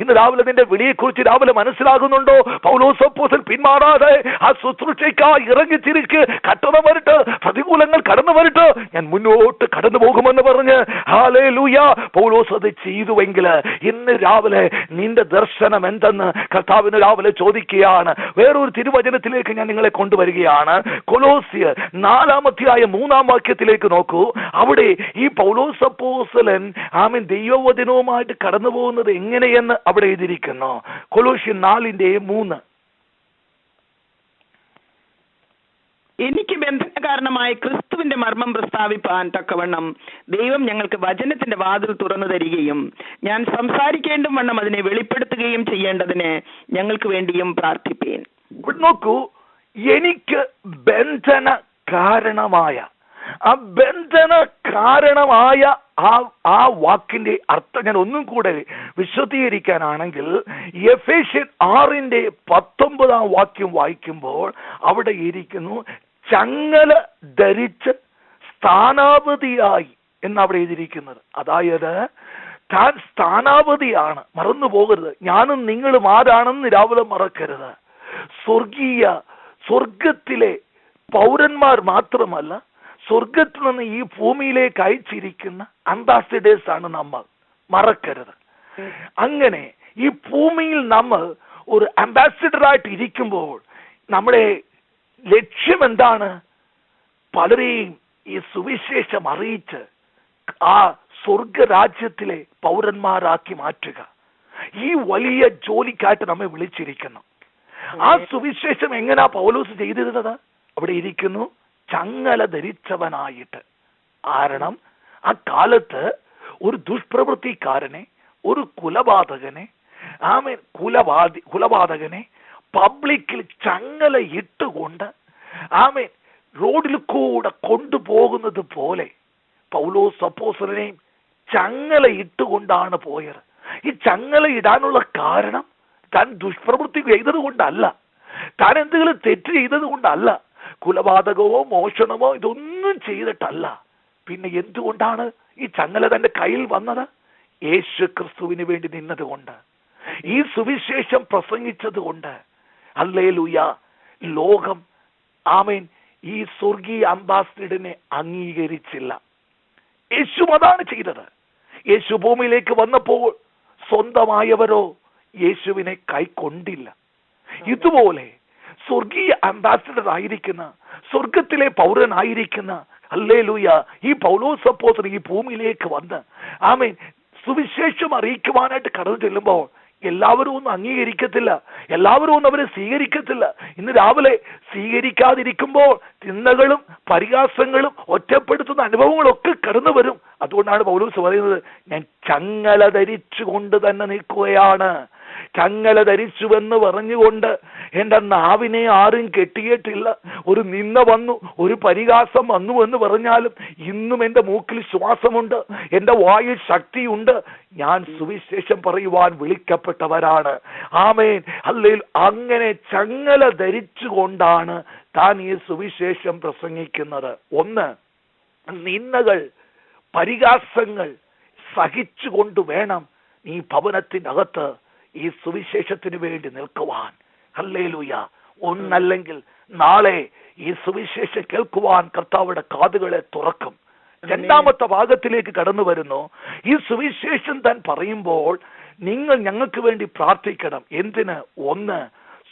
S1: ഇന്ന് രാവിലെ നിന്റെ വിളിയെക്കുറിച്ച് രാവിലെ മനസ്സിലാകുന്നുണ്ടോ? പൗലോസ് അപ്പോസ്തലൻ പിന്മാറാതെ ആ ശുശ്രൂഷയ്ക്കായി ഇറങ്ങി തിരിക്ക്. കട്ടറ വരട്ടെ, പ്രതികൂലങ്ങൾ കടന്നു വരട്ടെ, ഞാൻ മുന്നോട്ട് കടന്നു പോകുമെന്ന് പറഞ്ഞ് ഹല്ലേലൂയ പൗലോസ് അത് ചെയ്തുവെങ്കിൽ ഇന്ന് രാവിലെ നിന്റെ ദർശനം എന്തെന്ന് കർത്താവിന് രാവിലെ ചോദിക്കുകയാണ്. വേറൊരു തിരുവചനത്തിലേക്ക് ഞാൻ നിങ്ങളെ കൊണ്ടുവരികയാണ്. കൊലോസ്യർ 4-3 നോക്കൂ. അവിടെ ഈ പൗലോസ് അപ്പോസ്തലൻ ദൈവവചനവുമായിട്ട് കടന്നു പോകുന്നത് എങ്ങനെയെന്ന് അവിടെ എഴുതിയിരിക്കുന്നു. കൊലോസ്യർ 4:3.
S2: എനിക്ക് ബന്ധനകാരണമായ ക്രിസ്തുവിന്റെ മർമ്മം പ്രസ്താവിപ്പാൻ തക്കവണ്ണം ദൈവം ഞങ്ങൾക്ക് വചനത്തിന്റെ വാതിൽ തുറന്നു തരികയും ഞാൻ സംസാരിക്കേണ്ടും വണ്ണം അതിനെ വെളിപ്പെടുത്തുകയും ചെയ്യേണ്ടതിന് ഞങ്ങൾക്ക് വേണ്ടിയും പ്രാർത്ഥിപ്പേൻ.
S1: നോക്കൂ, എനിക്ക് ബന്ധന കാരണമായ ആ വാക്കിന്റെ അർത്ഥം ഞാൻ ഒന്നും കൂടെ വിശദീകരിക്കാനാണെങ്കിൽ എഫേസ്യർ 6:19 വായിക്കുമ്പോൾ അവിടെ ഇരിക്കുന്നു, ചങ്ങല ധരിച്ച് സ്ഥാനാപതിയായി എന്നവിടെ എഴുതിയിരിക്കുന്നത്. അതായത് താൻ സ്ഥാനാപതിയാണ്. മറന്നു പോകരുത്. ഞാനും നിങ്ങളും ആരാണെന്ന് രാവിലെ മറക്കരുത്. സ്വർഗത്തിലെ പൗരന്മാർ മാത്രമല്ല, സ്വർഗത്തിൽ നിന്ന് ഈ ഭൂമിയിലേക്ക് അയച്ചിരിക്കുന്ന അംബാസിഡേഴ്സ് ആണ് നമ്മൾ. മറക്കരുത്. അങ്ങനെ ഈ ഭൂമിയിൽ നമ്മൾ ഒരു അംബാസിഡറായിട്ട് ഇരിക്കുമ്പോൾ നമ്മുടെ ലക്ഷ്യം എന്താണ്? പലരെയും ഈ സുവിശേഷം അറിയിച്ച് ആ സ്വർഗരാജ്യത്തിലെ പൗരന്മാരാക്കി മാറ്റുക. ഈ വലിയ ജോലിക്കായിട്ട് നമ്മെ വിളിച്ചിരിക്കുന്നു. ആ സുവിശേഷം എങ്ങനെയാ പൗലോസ് ചെയ്തിരുന്നത്? അവിടെ ഇരിക്കുന്നു, ചങ്ങല ധരിച്ചവനായിട്ട്. കാരണം ആ കാലത്ത് ഒരു ദുഷ്പ്രവൃത്തിക്കാരനെ, ഒരു കുലപാതകനെ, ആമേൻ കുലപാതകനെ പബ്ലിക്കിൽ ചങ്ങല ഇട്ടുകൊണ്ട് ആമേൻ റോഡിൽ കൂടെ കൊണ്ടുപോകുന്നത് പോലെ പൗലോസ് അപ്പോസ്തലനെയും ചങ്ങല ഇട്ടുകൊണ്ടാണ് പോയത്. ഈ ചങ്ങല ഇടാനുള്ള കാരണം താൻ ദുഷ്പ്രവൃത്തി ചെയ്തത് കൊണ്ടല്ല, താൻ എന്തെങ്കിലും തെറ്റ് ചെയ്തത് കൊണ്ടല്ല, കുലപാതകമോ മോഷണമോ ഇതൊന്നും ചെയ്തിട്ടല്ല. പിന്നെ എന്തുകൊണ്ടാണ് ഈ ചങ്ങല തന്റെ കയ്യിൽ വന്നത്? യേശു ക്രിസ്തുവിന് വേണ്ടി നിന്നത് കൊണ്ട്, ഈ സുവിശേഷം പ്രസംഗിച്ചത് കൊണ്ട്. ഹല്ലേലൂയ. ലോകം ആമേൻ ഈ സ്വർഗീയ അംബാസിഡറിനെ അംഗീകരിച്ചില്ല. യേശു അതാണ് ചെയ്തത്. യേശു ഭൂമിയിലേക്ക് വന്നപ്പോൾ സ്വന്തമായവരോ യേശുവിനെ കൈക്കൊണ്ടില്ല. ഇതുപോലെ സ്വർഗീയ അംബാസിഡർ ആയിരിക്കുന്ന, സ്വർഗത്തിലെ പൗരനായിരിക്കുന്ന ഹല്ലേലൂയ ഈ പൗലോസ് അപ്പോസ്തലൻ ഈ ഭൂമിയിലേക്ക് വന്ന് ആമേൻ സുവിശേഷം അറിയിക്കുവാനായിട്ട് കടന്നു ചെല്ലുമ്പോൾ എല്ലാവരും ഒന്നും അംഗീകരിക്കത്തില്ല, എല്ലാവരും ഒന്നും അവരെ സ്വീകരിക്കത്തില്ല. ഇന്ന് രാവിലെ സ്വീകരിക്കാതിരിക്കുമ്പോൾ ചിന്തകളും പരിഹാസങ്ങളും ഒറ്റപ്പെടുത്തുന്ന അനുഭവങ്ങളൊക്കെ കടന്നു വരും. അതുകൊണ്ടാണ് പൗലോസ് പറയുന്നത്, ഞാൻ ചങ്ങല ധരിച്ചുകൊണ്ട് തന്നെ നിൽക്കുകയാണ്. ചങ്ങല ധരിച്ചുവെന്ന് പറഞ്ഞുകൊണ്ട് എന്റെ നാവിനെ ആരും കെട്ടിയിട്ടില്ല. ഒരു നിന്ന വന്നു, ഒരു പരിഹാസം വന്നു എന്ന് പറഞ്ഞാലും ഇന്നും എന്റെ മൂക്കിൽ ശ്വാസമുണ്ട്, എന്റെ വായിൽ ശക്തിയുണ്ട്. ഞാൻ സുവിശേഷം പറയുവാൻ വിളിക്കപ്പെട്ടവരാണ്. ആമേൻ. ഹല്ലേലൂയ. അങ്ങനെ ചങ്ങല ധരിച്ചുകൊണ്ടാണ് താൻ ഈ സുവിശേഷം പ്രസംഗിക്കുന്നത്. ഒന്ന്, നിന്ദകൾ പരിഹാസങ്ങൾ സഹിച്ചുകൊണ്ട് വേണം നീ ഭവനത്തിനകത്ത് ഈ സുവിശേഷത്തിന് വേണ്ടി നിൽക്കുവാൻ. ഹല്ലേലൂയ. ഒന്നല്ലെങ്കിൽ നാളെ ഈ സുവിശേഷം കേൾക്കുവാൻ കർത്താവിടെ കാതുകളെ തുറക്കും. രണ്ടാമത്തെ ഭാഗത്തിലേക്ക് കടന്നു വരുന്നു. ഈ സുവിശേഷം താൻ പറയുമ്പോൾ നിങ്ങൾ ഞങ്ങൾക്ക് വേണ്ടി പ്രാർത്ഥിക്കണം. എന്തിന്? ഒന്ന്,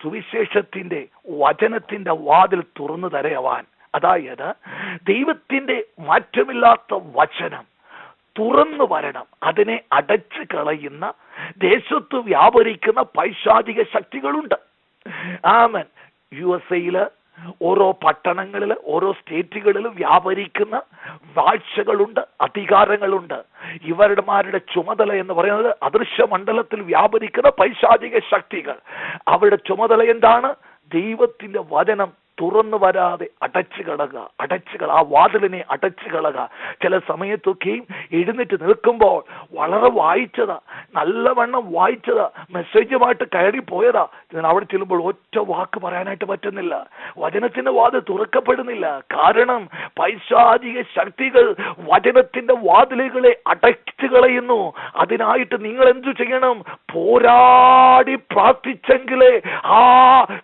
S1: സുവിശേഷത്തിന്റെ വചനത്തിന്റെ വാതിൽ തുറന്നു തരയുവാൻ. അതായത് ദൈവത്തിന്റെ മാറ്റമില്ലാത്ത വചനം തുറന്നു വരണം. അതിനെ അടച്ചു കളയുന്ന ദേശത്ത് വ്യാപരിക്കുന്ന പൈശാചിക ശക്തികളുണ്ട്. ആമൻ. USA ഓരോ പട്ടണങ്ങളില് ഓരോ സ്റ്റേറ്റുകളിലും വ്യാപരിക്കുന്ന വാഴ്ചകളുണ്ട്, അധികാരങ്ങളുണ്ട്. ഇവരുടെമാരുടെ ചുമതല എന്ന് പറയുന്നത് അദൃശ്യ മണ്ഡലത്തിൽ വ്യാപരിക്കുന്ന പൈശാചിക ശക്തികൾ. അവരുടെ ചുമതല എന്താണ്? ദൈവത്തിന്റെ വചനം തുറന്നു വരാതെ അടച്ചു കളക, ആ വാതിലിനെ അടച്ചു കളക. ചില സമയത്തൊക്കെയും എഴുന്നേറ്റ് നിൽക്കുമ്പോൾ വളരെ വായിച്ചതാ, നല്ലവണ്ണം വായിച്ചതാ, മെസ്സേജുമായിട്ട് കയറി പോയതാ, അവിടെ ചെല്ലുമ്പോൾ ഒറ്റ വാക്ക് പറയാനായിട്ട് പറ്റുന്നില്ല. വചനത്തിന്റെ വാതിൽ തുറക്കപ്പെടുന്നില്ല. കാരണം പൈശാചിക ശക്തികൾ വചനത്തിന്റെ വാതിലുകളെ അടച്ചു കളയുന്നു. അതിനായിട്ട് നിങ്ങൾ എന്തു ചെയ്യണം? പോരാടി പ്രാർത്ഥിച്ചെങ്കിലേ ആ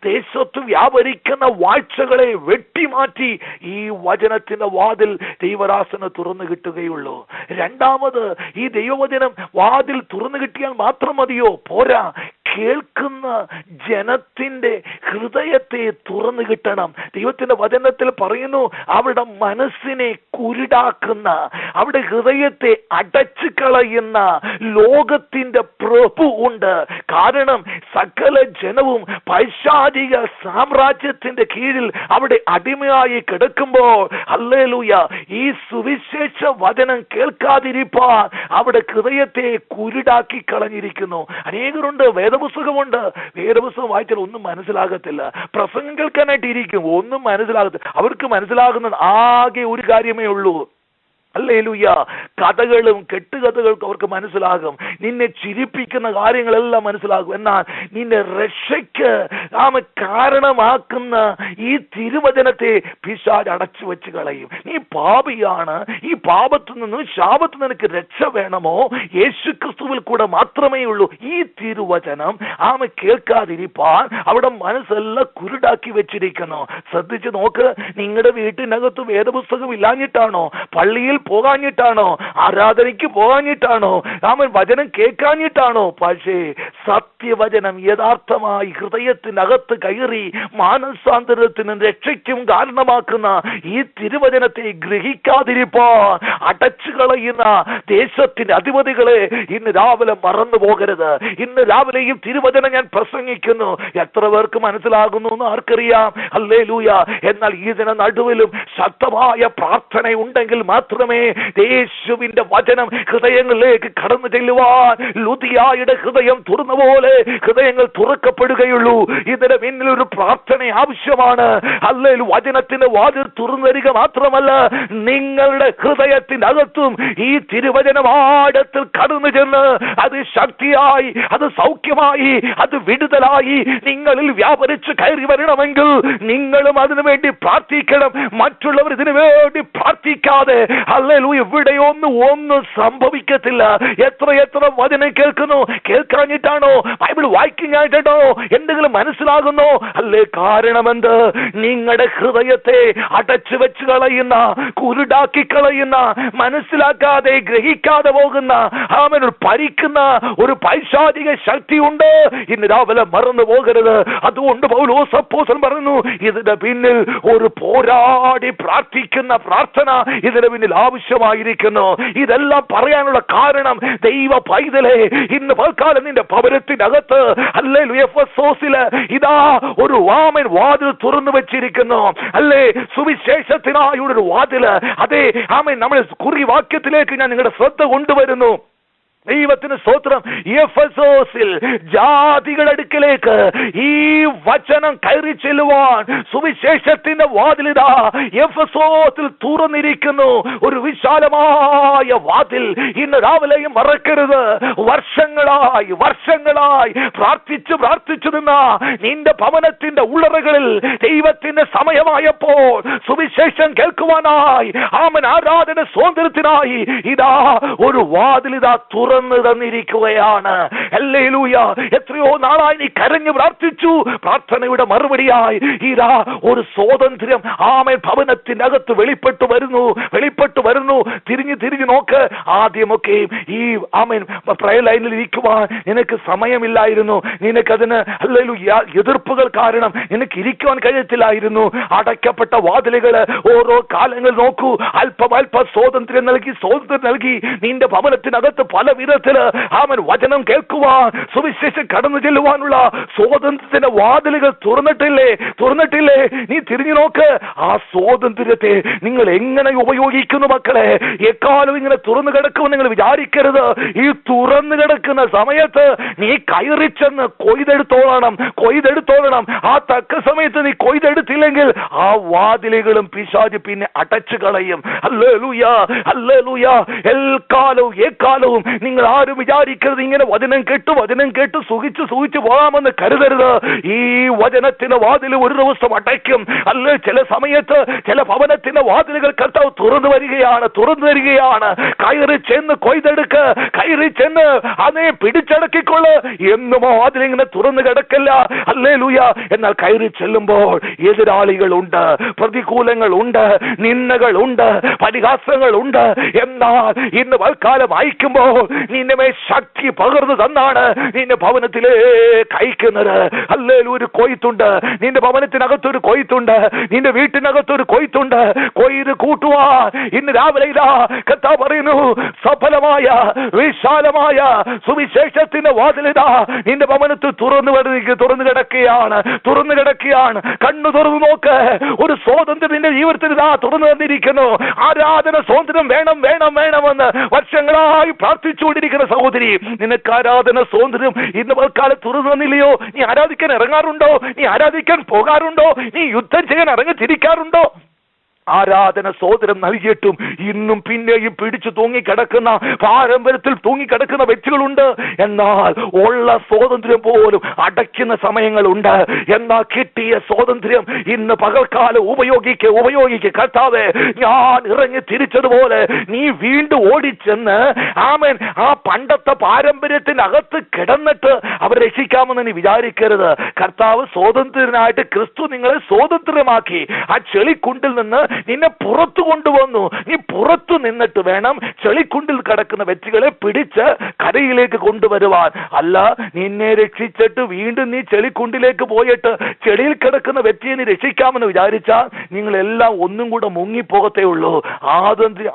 S1: ദേശത്ത് വ്യാപരിക്കുന്ന വാഴ്ചകളെ വെട്ടിമാറ്റി ഈ വചനത്തിന്റെ വാതിൽ ദൈവദാസന് തുറന്നു കിട്ടുകയുള്ളൂ. രണ്ടാമത്, ഈ ദൈവവചനം വാതിൽ തുറന്നു കിട്ടിയാൽ മാത്രം മതിയോ? പോരാ, കേൾക്കുന്ന ജനത്തിന്റെ ഹൃദയത്തെ തുറന്നു കിട്ടണം. ദൈവത്തിന്റെ വചനത്തിൽ പറയുന്നു, അവരുടെ മനസ്സിനെ കുരുടാക്കുന്ന, അവരുടെ ഹൃദയത്തെ അടച്ചു കളയുന്ന ലോകത്തിന്റെ പ്രഭു ഉണ്ട്. കാരണം സകല ജനവും പൈശാചിക സാമ്രാജ്യത്തിന്റെ കീഴിൽ അവിടെ അടിമയായി കിടക്കുമ്പോൾ ഹല്ലേലൂയ ഈ സുവിശേഷ വചനം കേൾക്കാതിരിപ്പാൻ അവിടെ ഹൃദയത്തെ കുരുടാക്കി കളഞ്ഞിരിക്കുന്നു. അനേകരുണ്ട്, വേദപുസ്തകമുണ്ട്, വേദപുസ്തകം വായിച്ചാൽ ഒന്നും മനസ്സിലാകത്തില്ല. പ്രസംഗം കേൾക്കാനായിട്ട് ഇരിക്കും, ഒന്നും മനസ്സിലാകത്തില്ല. അവർക്ക് മനസ്സിലാകുന്നത് ആകെ ഒരു കാര്യമേ ഉള്ളൂ. ഹല്ലേലൂയ. കഥകളും കെട്ടുകഥകൾക്കും അവർക്ക് മനസ്സിലാകും. നിന്നെ ചിരിപ്പിക്കുന്ന കാര്യങ്ങളെല്ലാം മനസ്സിലാകും. എന്നാൽ നിന്നെ രക്ഷയ്ക്ക് കാരണമാക്കുന്ന ഈ തിരുവചനത്തെ പിശാച് അടച്ചു വെച്ച് കളയും. നീ പാപിയാണ്, ഈ പാപത്തിൽ നിന്നും ശാപത്തിൽ നിനക്ക് രക്ഷ വേണമോ? യേശുക്രിസ്തുവിൽ കൂടെ മാത്രമേ ഉള്ളൂ. ഈ തിരുവചനം കേൾക്കാതിരിപ്പാൻ അവിടെ മനസ്സെല്ലാം കുരുടാക്കി വെച്ചിരിക്കുന്നു. ശ്രദ്ധിച്ചു നോക്ക്. നിങ്ങളുടെ വീട്ടിനകത്ത് വേദപുസ്തകം ഇല്ലാഞ്ഞിട്ടാണോ? പള്ളിയിൽ പോകാഞ്ഞിട്ടാണോ? ആരാധനയ്ക്ക് പോകാഞ്ഞിട്ടാണോ? വചനം കേൾക്കാഞ്ഞിട്ടാണോ? പക്ഷേ സത്യവചനം യഥാർത്ഥമായി ഹൃദയത്തിനകത്ത് കയറി മാനസാന്തരത്തിനും രക്ഷയ്ക്കും കാരണമാക്കുന്ന ഈ തിരുവചനത്തെ ഗ്രഹിക്കാതിരിപ്പാൻ അടച്ചു കളയുന്ന ദേശത്തിന്റെ അധിപതികളെ ഇന്ന് രാവിലെ മറന്നു പോകരുത്. ഇന്ന് രാവിലെ ഈ തിരുവചനം ഞാൻ പ്രസംഗിക്കുന്നു. എത്ര പേർക്ക് മനസ്സിലാകുന്നു എന്ന് ആർക്കറിയാം? ഹല്ലേലൂയ. എന്നാൽ ഇതിന് നടുവിലും ശക്തമായ പ്രാർത്ഥന ഉണ്ടെങ്കിൽ മാത്രമേ ദൈവമേ, യേശുവിന്റെ വചനം ഹൃദയങ്ങളിലേക്ക് കടന്നു ചെല്ലുവാൻ ലുദിയായുടെ ഹൃദയം തുറന്ന പോലെ ഹൃദയങ്ങൾ തുറക്കപ്പെടുകയുള്ളൂ. ഇതിന് പിന്നിൽ ഒരു പ്രാർത്ഥന ആവശ്യമാണ്. അല്ലെങ്കിൽ വചനത്തിന്റെ വാതിൽ തുറന്നു തരിക മാത്രമല്ല, നിങ്ങളുടെ ഹൃദയത്തിനകത്തും ഈ തിരുവചനമാഴത്തിൽ കടന്നു ചെന്ന് അത് ശക്തിയായി, അത് സൗഖ്യമായി, അത് വിടുതലായി നിങ്ങളിൽ വ്യാപരിച്ച് കയറി വരണമെങ്കിൽ നിങ്ങളും അതിനു വേണ്ടി പ്രാർത്ഥിക്കണം. മറ്റുള്ളവർ ഇതിനു വേണ്ടി പ്രാർത്ഥിക്കാതെ ഹല്ലേലൂയ ഒന്നും സംഭവിക്കത്തില്ല. എത്ര വചനം കേൾക്കുന്നു, കേൾക്കാഞ്ഞിട്ടാണോ? ബൈബിൾ വായിക്കാഞ്ഞിട്ടാണോ? എന്തെങ്കിലും മനസ്സിലാകുന്നോ? അല്ലേ? കാരണമെന്ത്? നിങ്ങളുടെ ഹൃദയത്തെ അടച്ചു വെച്ച് കളയുന്ന, കുരുടാക്കി കളയുന്ന, മനസ്സിലാക്കാതെ ഗ്രഹിക്കാതെ പോകുന്ന അവനൊരു പരിക്കുന്ന ഒരു പൈശാചിക ശക്തിയുണ്ട്. ഇന്ന് രാവിലെ മറന്നു പോകരുത്. അതുകൊണ്ട് പൗലോസ് അപ്പോസ്തലൻ പറയുന്നു, ഇതിന്റെ പിന്നിൽ ഒരു പോരാടി പ്രാർത്ഥിക്കുന്ന പ്രാർത്ഥന ഇതിന് പിന്നിൽ ആവശ്യമായിരിക്കുന്നു. ഇതെല്ലാം പറയാനുള്ള കാരണം, ദൈവ പൈതലേ, ഇന്ന് പൽക്കാലം നിന്റെ ഭവനത്തിനകത്ത് ഹല്ലേലൂയ എഫെസോസില് ഇതാ ഒരു വാതിൽ തുറന്നു വെച്ചിരിക്കുന്നു. അല്ലേ? സുവിശേഷത്തിനായുള്ള വാതില്. അതെ, ആമേൻ. നമ്മൾ കുറിവാക്യത്തിലേക്ക് ഞാൻ നിങ്ങളുടെ ശ്രദ്ധ കൊണ്ടുവരുന്നു. ദൈവത്തിന് സ്തോത്രം. എഫെസോസിൽ ജാതികളുടെ അടുക്കലേക്ക് ഈ വചനം കയറി ചെല്ലുവാൻ സുവിശേഷത്തിന്റെ വാതിലിതാ എഫെസോസിൽ തുറന്നിരിക്കുന്നു. ഒരു വിശാലമായ വാതിൽ. ഇന്ന് രാവിലെയും മറക്കരുത്. വർഷങ്ങളായി പ്രാർത്ഥിച്ചു നിന്ന നിന്റെ ഭവനത്തിന്റെ ഉള്ളറകളിൽ ദൈവത്തിന്റെ സമയമായപ്പോൾ സുവിശേഷം കേൾക്കുവാനായി, ആമൻ, ആരാധന സ്വാതന്ത്ര്യത്തിനായി ഇതാ ഒരു വാതിൽ ഇതാ തുറന്നു തന്നിരിക്കുകയാണ്. ഹല്ലേലൂയ. എത്രയോ നാളായി നീ കരഞ്ഞു പ്രാർത്ഥിച്ചു. പ്രാർത്ഥനയുടെ മറുപടിയായി ഇതാ ഒരു സ്വാതന്ത്ര്യം, ആമേൻ, ഭവനത്തിനകത്ത് വെളിപ്പെട്ടു വരുന്നു. തിരിഞ്ഞു നോക്ക്. ആദ്യമൊക്കെ ഈ ആമേൻ പ്രയർ ലൈനിൽ ഇരിക്കുവാൻ നിനക്ക് സമയമില്ലായിരുന്നു. നിനക്കതിന് ഹല്ലേലൂയ എതിർപ്പുകൾ കാരണം നിനക്ക് ഇരിക്കുവാൻ കഴിയത്തില്ലായിരുന്നു. അടയ്ക്കപ്പെട്ട വാതിലുകള് ഓരോ കാലങ്ങൾ നോക്കൂ. അല്പം സ്വാതന്ത്ര്യം നൽകി നിന്റെ ഭവനത്തിനകത്ത് പല വിധത്തില് അവൻ വചനം കേൾക്കുവാൻ, സുവിശേഷം കടന്നു ചെല്ലുവാനുള്ള സ്വാതന്ത്ര്യത്തിന്റെ വാതിലുകൾ തുറന്നിട്ടില്ലേ? നീ തിരിഞ്ഞു നോക്ക്. ആ സ്വാതന്ത്ര്യത്തെ നിങ്ങൾ എങ്ങനെ ഉപയോഗിക്കുന്നു മക്കളെ? എക്കാലം ഇങ്ങനെ തുറന്നു കിടക്കുമെന്ന് നിങ്ങൾ വിചാരിക്കരുത്. ഈ തുറന്നു കിടക്കുന്ന സമയത്ത് നീ കയറി ചെന്ന് കൊയ്തെടുത്തോളണം. ആ തക്ക സമയത്ത് നീ കൊയ്തെടുത്തില്ലെങ്കിൽ ആ വാതിലുകളും പിശാച് പിന്നെ അടച്ചു കളയും. ഹല്ലേലൂയ. എക്കാലവും നിങ്ങൾ ആരും വിചാരിക്കരുത് ഇങ്ങനെ വചനം കേട്ട് സുഖിച്ചു പോകാമെന്ന് കരുതരുത്. ഈ വചനത്തിന്റെ വാതിൽ ഒരു ദിവസം അടയ്ക്കും. അല്ലേ? ചില സമയത്ത് ചില ഭവനത്തിന്റെ വാതിലുകൾ കർത്താവ് തുറന്നു വരികയാണ്. കയറി ചെന്ന് കൊയ്തെടുക്ക്, കയറി ചെന്ന് അതിനെ പിടിച്ചടക്കിക്കൊള്ളു. എന്നും വാതിലിങ്ങനെ തുറന്നു കിടക്കല്ല. ഹല്ലേലൂയ. എന്നാൽ കയറി ചെല്ലുമ്പോൾ എതിരാളികളുണ്ട്, പ്രതികൂലങ്ങളുണ്ട്, നിന്ദകളുണ്ട്, പരിഹാസങ്ങളുണ്ട്. എന്നാൽ ഇന്ന് വൽക്കാലം അയക്കുമ്പോൾ നിന്നെ ശക്തി പകർന്നു തന്നാണ് നിന്റെ ഭവനത്തിലേക്ക് അയക്കുന്നത്. ഹല്ലേലൂയ. ഒരു കൊയ്ത്തുണ്ട്. നിന്റെ ഭവനത്തിനകത്തൊരു കൊയ്ത്തുണ്ട്. നിന്റെ വീട്ടിനകത്തൊരു കൊയ്ത്തുണ്ട്. കൊയ്ത് കൂട്ടുവാൻ ഇന്ന് രാവിലെ ഇതാ കർത്താവ് പറയുന്നു, സഫലമായ വിശാലമായ സുവിശേഷത്തിന്റെ വാതിലിതാ നിന്റെ ഭവനത്തിൽ തുറന്നു കിടക്കുകയാണ്. കണ്ണു തുറന്നു നോക്ക്. ഒരു സ്വാതന്ത്ര്യം നിന്റെ ജീവിതത്തിൽ ഇതാ തുറന്നു തന്നിരിക്കുന്നു. ആരാധന സ്വാതന്ത്ര്യം വേണമെന്ന് വർഷങ്ങളായി പ്രാർത്ഥിച്ചുകൊണ്ടിരിക്കുന്ന സഹോദരി, നിനക്ക് ആരാധന സ്വാതന്ത്ര്യം ഇന്ന് പൽക്കാലം തുറന്നു തന്നില്ലയോ? നീ ആരാധിക്കാൻ ഇറങ്ങാറുണ്ടോ? നീ ആരാധിക്കാൻ പോകാറുണ്ടോ? നീ യുദ്ധം ചെയ്യാൻ ഇറങ്ങി തിരിക്കാറുണ്ടോ? ആരാധന സ്വാതന്ത്ര്യം നൽകിയിട്ടും ഇന്നും പിന്നെയും പിടിച്ചു തൂങ്ങിക്കിടക്കുന്ന, പാരമ്പര്യത്തിൽ തൂങ്ങിക്കിടക്കുന്ന വ്യക്തികളുണ്ട്. എന്നാൽ ഉള്ള സ്വാതന്ത്ര്യം പോലും അടയ്ക്കുന്ന സമയങ്ങളുണ്ട്. എന്നാൽ കിട്ടിയ സ്വാതന്ത്ര്യം ഇന്ന് പകൽക്കാലം ഉപയോഗിക്ക്. കർത്താവേ, ഞാൻ ഇറങ്ങി തിരിച്ചതുപോലെ നീ വീണ്ടും ഓടിച്ചെന്ന് ആമേൻ ആ പണ്ടത്തെ പാരമ്പര്യത്തിനകത്ത് കിടന്നിട്ട് അവർ രക്ഷിക്കാമെന്ന് നീ വിചാരിക്കരുത്. കർത്താവ് സ്വാതന്ത്ര്യനായിട്ട് ക്രിസ്തു നിങ്ങളെ സ്വാതന്ത്ര്യമാക്കി ആ ചെളിക്കുണ്ടിൽ നിന്ന് നിന്നെ പുറത്തു കൊണ്ടുവന്നു. നീ പുറത്തു നിന്നിട്ട് വേണം ചെളിക്കുണ്ടിൽ കിടക്കുന്ന വ്യക്തികളെ പിടിച്ച് കരയിലേക്ക് കൊണ്ടുവരുവാൻ. അല്ല, നിന്നെ രക്ഷിച്ചിട്ട് വീണ്ടും നീ ചെളിക്കുണ്ടിലേക്ക് പോയിട്ട് ചെളിയിൽ കിടക്കുന്ന വ്യക്തിയെ നീ രക്ഷിക്കാമെന്ന് വിചാരിച്ചാൽ നിങ്ങളെല്ലാം ഒന്നും കൂടെ മുങ്ങിപ്പോകത്തേ ഉള്ളൂ.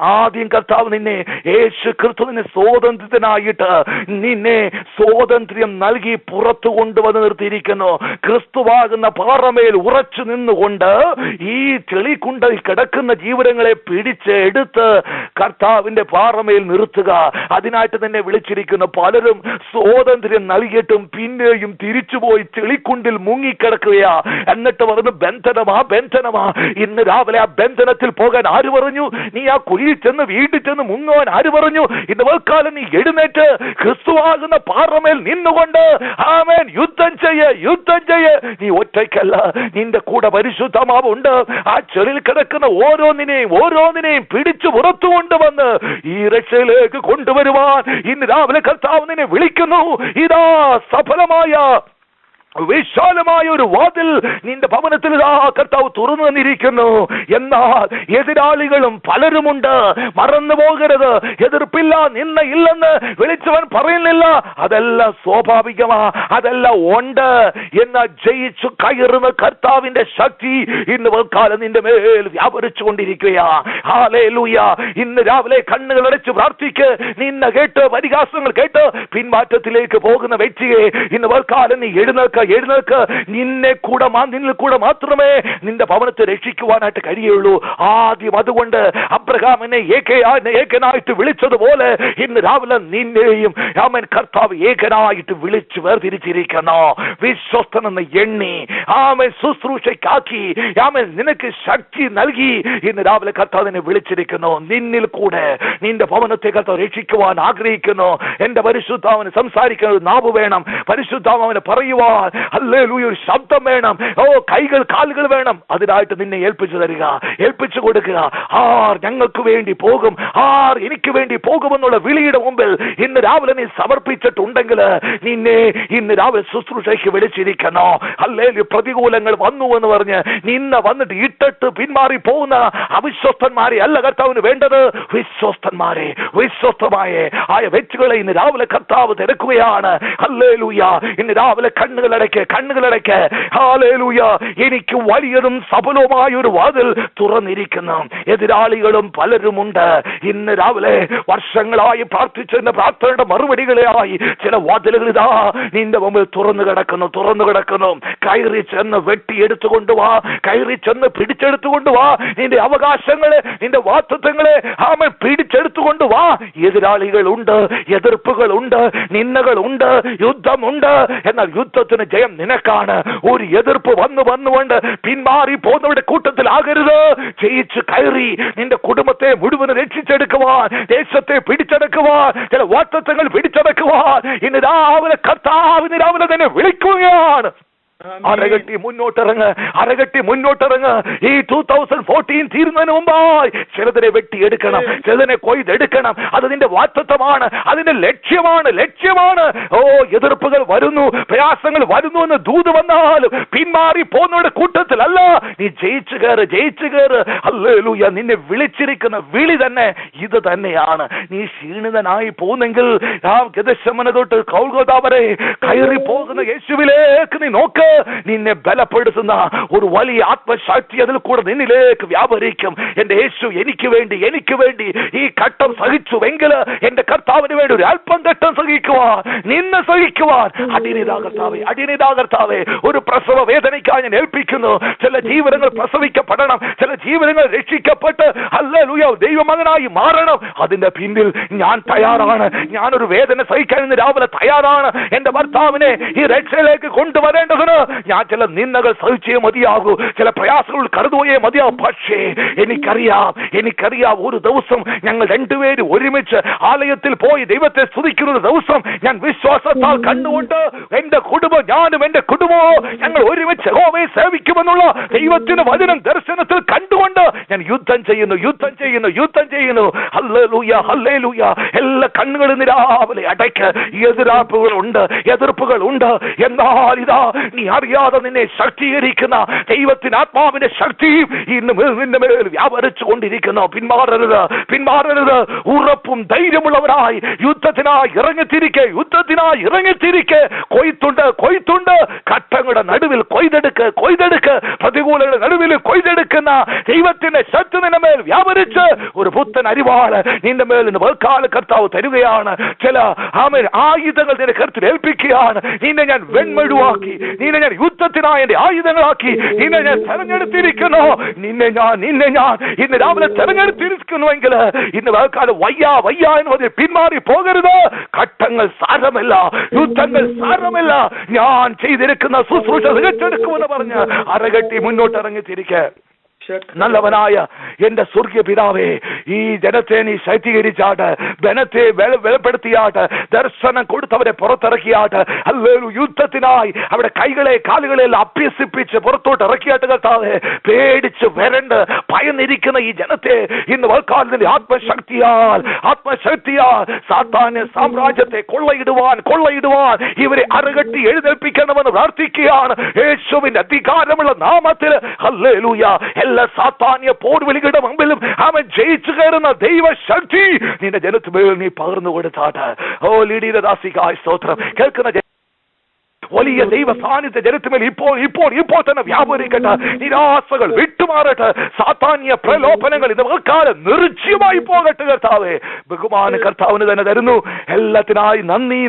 S1: ആദ്യം കർത്താവ് നിന്നെ, യേശു ക്രിസ്തു നിന്നെ സ്വാതന്ത്ര്യത്തിനായിട്ട് നിന്നെ സ്വാതന്ത്ര്യം നൽകി പുറത്തു കൊണ്ടുവന്ന് നിർത്തിയിരിക്കുന്നു. ക്രിസ്തുവാകുന്ന പാറമേൽ ഉറച്ചു നിന്നുകൊണ്ട് ഈ ചെളിക്കുണ്ടിൽ കിടക്കുന്ന ജീവനങ്ങളെ പിടിച്ച് എടുത്ത് കർത്താവിന്റെ പാറമേൽ നിർത്തുക. അതിനായിട്ട് തന്നെ വിളിച്ചിരിക്കുന്ന പലരും സ്വാതന്ത്ര്യം നൽകിയിട്ടും പിന്നെയും തിരിച്ചുപോയി ചെളിക്കുണ്ടിൽ മുങ്ങിക്കിടക്കുകയാ. എന്നിട്ട് പറഞ്ഞു ബന്ധനമാ ബന്ധനമാ. ഇന്ന് രാവിലെ ആ ബന്ധനത്തിൽ പോകാൻ ആര് പറഞ്ഞു? നീ ആ കുഴിയിൽ ചെന്ന് വീട്ടിൽ ചെന്ന് മുങ്ങുവാൻ ആര് പറഞ്ഞു? ഇന്ന് വൽക്കാലം നീ എഴുന്നേറ്റ് ക്രിസ്തുവാകുന്ന പാറമേൽ നിന്നുകൊണ്ട് ആമേൻ യുദ്ധം ചെയ്യ. നീ ഒറ്റയ്ക്കല്ല, നിന്റെ കൂടെ പരിശുദ്ധാത്മാവുണ്ട്. ആ ചെളിയിൽ കിടക്കുന്ന ഓരോന്നിനെയും പിടിച്ചു പുറത്തു കൊണ്ടുവന്ന് ഈ രക്ഷയിലേക്ക് കൊണ്ടുവരുവാൻ ഇന്ന് രാവിലെ കർത്താവ് നിന്നെ വിളിക്കുന്നു. ഇതാ സഫലമായ വിശാലമായ ഒരു വാതിൽ നിന്റെ ഭവനത്തിൽ കർത്താവ് തുറന്നു തന്നിരിക്കുന്നു. എന്നാൽ എതിരാളികളും പലരുമുണ്ട്. മറന്നു പോകരുത്. എതിർപ്പില്ല, നിന്നയില്ലെന്ന് വിളിച്ചവൻ പറയുന്നില്ല. അതെല്ലാം സ്വാഭാവികമാ, അതെല്ലാം ഉണ്ട്. എന്നാൽ ജയിച്ചു കയറുന്ന കർത്താവിന്റെ ശക്തി ഇന്ന് കാലം നിന്റെ മേൽ വ്യാപരിച്ചു കൊണ്ടിരിക്കുകയാ. ഹല്ലേലൂയ. ഇന്ന് രാവിലെ കണ്ണുകൾ അടച്ച് പ്രാർത്ഥിക്ക്. നിന്നെ കേട്ട് പരിഹാസങ്ങൾ കേട്ട് പിന്മാറ്റത്തിലേക്ക് പോകുന്ന വ്യക്തിയെ ഇന്ന് കാലം നീ എഴുന്നേൽക്ക. നിന്നിൽ കൂടെ മാത്രമേ നിന്റെ ഭവനത്തെ രക്ഷിക്കുവാനായിട്ട് കഴിയുള്ളൂ. ആദ്യം അതുകൊണ്ട് അബ്രഹാമിനെ ഏകനായിട്ട് വിളിച്ചതുപോലെ ഇന്ന് രാവിലെ നിന്നെയും ആമേൻ കർത്താവ് ഏകനായിട്ട് വിളിച്ചു വേർതിരിച്ചിരിക്കുന്നു. വിശ്വസ്തനെന്ന് എണ്ണി ആമേൻ ശുശ്രൂഷയ്ക്കാക്കി ആമേൻ നിനക്ക് ശക്തി നൽകി ഇന്ന് രാവിലെ കർത്താവ് നിന്നെ വിളിച്ചിരിക്കുന്നു. നിന്നിൽ കൂടെ നിന്റെ ഭവനത്തെ കർത്താവ് രക്ഷിക്കുവാൻ ആഗ്രഹിക്കുന്നു. എന്റെ പരിശുദ്ധാവിന് സംസാരിക്കുന്ന ഒരു നാവ് വേണം. പരിശുദ്ധാവിനെ പറയുവാൻ ഹല്ലേലൂയ ഒരു ശബ്ദം വേണം. കൈകൾ കാലുകൾ വേണം. അതിനായിട്ട് നിന്നെ ഏൽപ്പിച്ചു കൊടുക്കുക. ആർ ഞങ്ങൾക്ക് വേണ്ടി പോകും, ആർ എനിക്ക് വേണ്ടി പോകുമെന്നുള്ള വിളിയുടെ മുമ്പിൽ ഇന്ന് രാവിലെ നീ സമർപ്പിച്ചിട്ടുണ്ടെങ്കിൽ നിന്നെ ഇന്ന് രാവിലെ ശുശ്രൂഷയ്ക്ക് വിളിച്ചിരിക്കുന്നു. ഹല്ലേലൂയ. പ്രതികൂലങ്ങൾ വന്നു എന്ന് പറഞ്ഞ് നിന്നെ വന്നിട്ട് ഇട്ടിട്ട് പിന്മാറി പോകുന്ന അവിശ്വസ്തന്മാരെ അല്ല കർത്താവിന് വേണ്ടത്. വിശ്വസ്തമായ ആയ വ്യക്തികളെ ഇന്ന് രാവിലെ കർത്താവ് തിരക്കുകയാണ്. ഹല്ലേലൂയ. ഇന്ന് രാവിലെ കണ്ണുകളടയ്ക്ക്. ഹല്ലേലൂയ. എനിക്ക് വലിയതും സഫലവുമായ ഒരു വാതിൽ തുറന്നിരിക്കുന്നു. എതിരാളികളും പലരുമുണ്ട്. ഇന്ന് രാവിലെ വർഷങ്ങളായി പ്രാർത്ഥിച്ചതിന്റെ പ്രാർത്ഥനയുടെ മറുപടികളായി ചില വാതിലുകൾ ഇതാ നിന്റെ മുമ്പിൽ തുറന്നു കിടക്കുന്നു. കയറി ചെന്ന് വെട്ടിയെടുത്തുകൊണ്ടുവാ, കയറി ചെന്ന് പിടിച്ചെടുത്തുകൊണ്ടുവാ. നിന്റെ അവകാശങ്ങളെ, നിന്റെ വാഗ്ദത്തങ്ങളെ ആമേൻ പിടിച്ചെടുത്തുകൊണ്ടുവാ. എതിരാളികളുണ്ട്, എതിർപ്പുകളുണ്ട്, നിന്ദകളുണ്ട്, യുദ്ധമുണ്ട്. എന്നാൽ യുദ്ധത്തിന് ജയം നിനക്കാണ്. ഒരു എതിർപ്പ് വന്നുകൊണ്ട് പിന്മാറി പോകുന്നവരുടെ കൂട്ടത്തിലാകരുത്. ജയിച്ചു കയറി നിന്റെ കുടുംബത്തെ മുഴുവൻ രക്ഷിച്ചെടുക്കുവാൻ, ദേശത്തെ പിടിച്ചെടുക്കുവാൻ, ചില വാഗ്ദത്തങ്ങൾ പിടിച്ചെടുക്കുവാൻ ഇന്ന് രാവിലെ കർത്താവ് തന്നെ വിളിക്കുകയാണ്. അരകട്ടി മുന്നോട്ടിറങ്ങ്. ഈ 2014 തീരുന്നതിന് മുമ്പായി ചിലതിനെ വെട്ടിയെടുക്കണം, ചിലതിനെ കൊയ്തെടുക്കണം. അത് നിന്റെ വാഗ്ദത്തമാണ്, അതിന്റെ ലക്ഷ്യമാണ്. എതിർപ്പുകൾ വരുന്നു, പ്രയാസങ്ങൾ വരുന്നു എന്ന് ദൂത് വന്നാലും പിന്മാറി പോകുന്നവരുടെ കൂട്ടത്തിലല്ല. നീ ജയിച്ചു കയറ്. ഹല്ലേലൂയ. നിന്നെ വിളിച്ചിരിക്കുന്ന വിളി തന്നെ ഇത് തന്നെയാണ്. നീ ക്ഷീണിതനായി പോകുന്നെങ്കിൽ ഗെത്സമനെ തൊട്ട് ഗോൽഗോഥാ വരെ കയറി പോകുന്ന യേശുവിലേക്ക് നീ നോക്ക്. നിന്നെ ബലപ്പെടുത്തുന്ന ഒരു വലിയ ആത്മശക്തി അതിൽ കൂടെ നിന്നിലേക്ക് വ്യാപരിക്കും. എന്റെ യേശു എനിക്ക് വേണ്ടി ഈ ഘട്ടം സഹിച്ചുവെങ്കിൽ എന്റെ കർത്താവിന് വേണ്ടി ഒരു അല്പം ഘട്ടം നിന്നെ സഹിക്കുവാൻ അടിയനിതാ കർത്താവേ. ഒരു പ്രസവ വേദനയ്ക്കായി ഞാൻ ഏൽപ്പിക്കുന്നു. ചില ജീവനങ്ങൾ പ്രസവിക്കപ്പെടണം, ചില ജീവനങ്ങൾ രക്ഷിക്കപ്പെട്ട് ഹല്ലേലൂയ ദൈവമകനായി മാറണം. അതിന്റെ പിന്നിൽ ഞാൻ തയ്യാറാണ്. ഞാനൊരു വേദന സഹിക്കാൻ ഇന്ന് രാവിലെ തയ്യാറാണ്. എന്റെ ഭർത്താവിനെ ഈ രക്ഷയിലേക്ക് കൊണ്ടുവരേണ്ടതിന് ഞാൻ ചില നിന്ദകൾ സഹിച്ചേ മതിയാകൂ, ചില പ്രയാസങ്ങൾ കരുതുകയേ മതിയാകും. പക്ഷേ എനിക്കറിയാം ഒരു ദിവസം ഞങ്ങൾ രണ്ടുപേരും ഒരുമിച്ച് ആലയത്തിൽ പോയി ദൈവത്തെ സ്തുതിക്കുന്ന ദിവസം ഞാൻ വിശ്വാസത്താൽ കണ്ടുകൊണ്ട് എന്റെ കുടുംബം, ഞാനും എന്റെ കുടുംബവും ഞങ്ങൾ ഒരുമിച്ച് യഹോവയെ സേവിക്കുമെന്നുള്ള ദൈവത്തിന്റെ വചനം ദർശനത്തിൽ കണ്ടുകൊണ്ട് ഞാൻ യുദ്ധം ചെയ്യുന്നു. ഹല്ലേലൂയ. എല്ലാ കണ്ണുകളും രാവിലെ അടയ്ക്ക്. എതിർപ്പുകളുണ്ട്. എന്നാൽ ഇതാ നീ അറിയാതെ നിന്നെ ശക്തീകരിക്കുന്ന ദൈവത്തിന്റെ ആത്മാവിന്റെ ശക്തി ഇന്ന് നിന്റെ മേൽ വ്യാപരിച്ചു കൊണ്ടിരിക്കുന്നു. പിന്മാറരുത്. ഉറപ്പും ധൈര്യമുള്ളവരായി യുദ്ധത്തിനായി ഇറങ്ങിത്തിരിക്കെ. കൊയ്ത്തുണ്ട്. ഘട്ടങ്ങളുടെ നടുവിൽ കൊയ്തെടുക്ക്. പ്രതികൂലങ്ങളുടെ നടുവിൽ കൊയ്തെടുക്ക്. ചെയ്തിരിക്കുന്ന ദൈവത്തിന്റെ ശക്തി നിന്റെ മേൽ വ്യാപരിച്ച് ഒരു പുത്തൻ അരിവാള് നിന്റെ മേൽ നിന്ന് വേൽക്കാല കർത്താവ് തരുകയാണ്. ചില ആയുധങ്ങൾ നിന്റെ കരുത്തിൽ ഏൽപ്പിക്കുകയാണ്. നിന്നെ ഞാൻ വെൺമഴുവാക്കി, നിന്നെ ഞാൻ യുദ്ധത്തിനായ എന്റെ ആയുധങ്ങളാക്കി നിന്നെ ഞാൻ തെരഞ്ഞെടുത്തിരിക്കുന്നു. നിന്നെ ഞാൻ ഇന്ന് രാവിലെ തെരഞ്ഞെടുത്തിരിക്കുന്നുവെങ്കിൽ ഇന്ന് വേൽക്കാലം വയ്യ എന്ന് പിന്മാറി പോകരുത്. ഘട്ടങ്ങൾ സാരമല്ല, യുദ്ധങ്ങൾ സാരമല്ല, ഞാൻ ചെയ്തിരിക്കുന്ന ശുശ്രൂഷ തികച്ചെടുക്കുമെന്ന് പറഞ്ഞ് അരകെട്ടി മുന്നോട്ടിറങ്ങി തിരികെ. നല്ലവനായ എന്റെ സ്വർഗീയ പിതാവേ, ഈ ജനത്തെ നീ ശൈത്യീകരിച്ചാട്ട്, ബലത്തെ വെളിപ്പെടുത്തിയാട്ട്, ദർശനം കൊടുത്തവരെ പുറത്തിറക്കിയാട്ട്, അല്ലേലു യുദ്ധത്തിനായി അവിടെ കൈകളെ കാലുകളെല്ലാം അഭ്യസിപ്പിച്ച് പുറത്തോട്ട് ഇറക്കിയാട്ട് കർത്താവേ, പേടിച്ച് വരണ്ട് ഭയന്നിരിക്കുന്ന ഈ ജനത്തെ ഇന്ന് വൽക്കാലത്തിന്റെ ആത്മശക്തിയാൽ സാത്താന്യ സാമ്രാജ്യത്തെ കൊള്ളയിടുവാൻ ഇവരെ അരകെട്ടി എഴുന്നേൽപ്പിക്കണമെന്ന് പ്രാർത്ഥിക്കുകയാണ് യേശുവിന്റെ അധികാരമുള്ള നാമത്തിൽ. ഹല്ലേലൂയ. സാത്താന്യ പോർവിളികളുടെ മുമ്പിലും അവൻ ജയിച്ചു കയറുന്ന ദൈവശക്തി നിന്റെ ജനത്തുമേൽ നീ പകർന്നു കൊടുത്താട്ട്. ഓ ലീഡിയുടെ ദാസികായ സ്തോത്രം. കേൾക്കുന്ന വലിയ ദൈവ സാന്നിധ്യ ജനത്തുമേൽ ഇപ്പോൾ തന്നെ വ്യാപരിക്കട്ടെ. നിരാശകൾ വിട്ടുമാറട്ടെ. സാത്താന്യ പ്രലോഭനങ്ങൾ ഇത് കാലം നിർജ്ജീവമായി പോകട്ടെ കർത്താവേ. ബഹുമാന കർത്താവിന് തന്നെ തരുന്നു. എല്ലാത്തിനായി നന്ദി.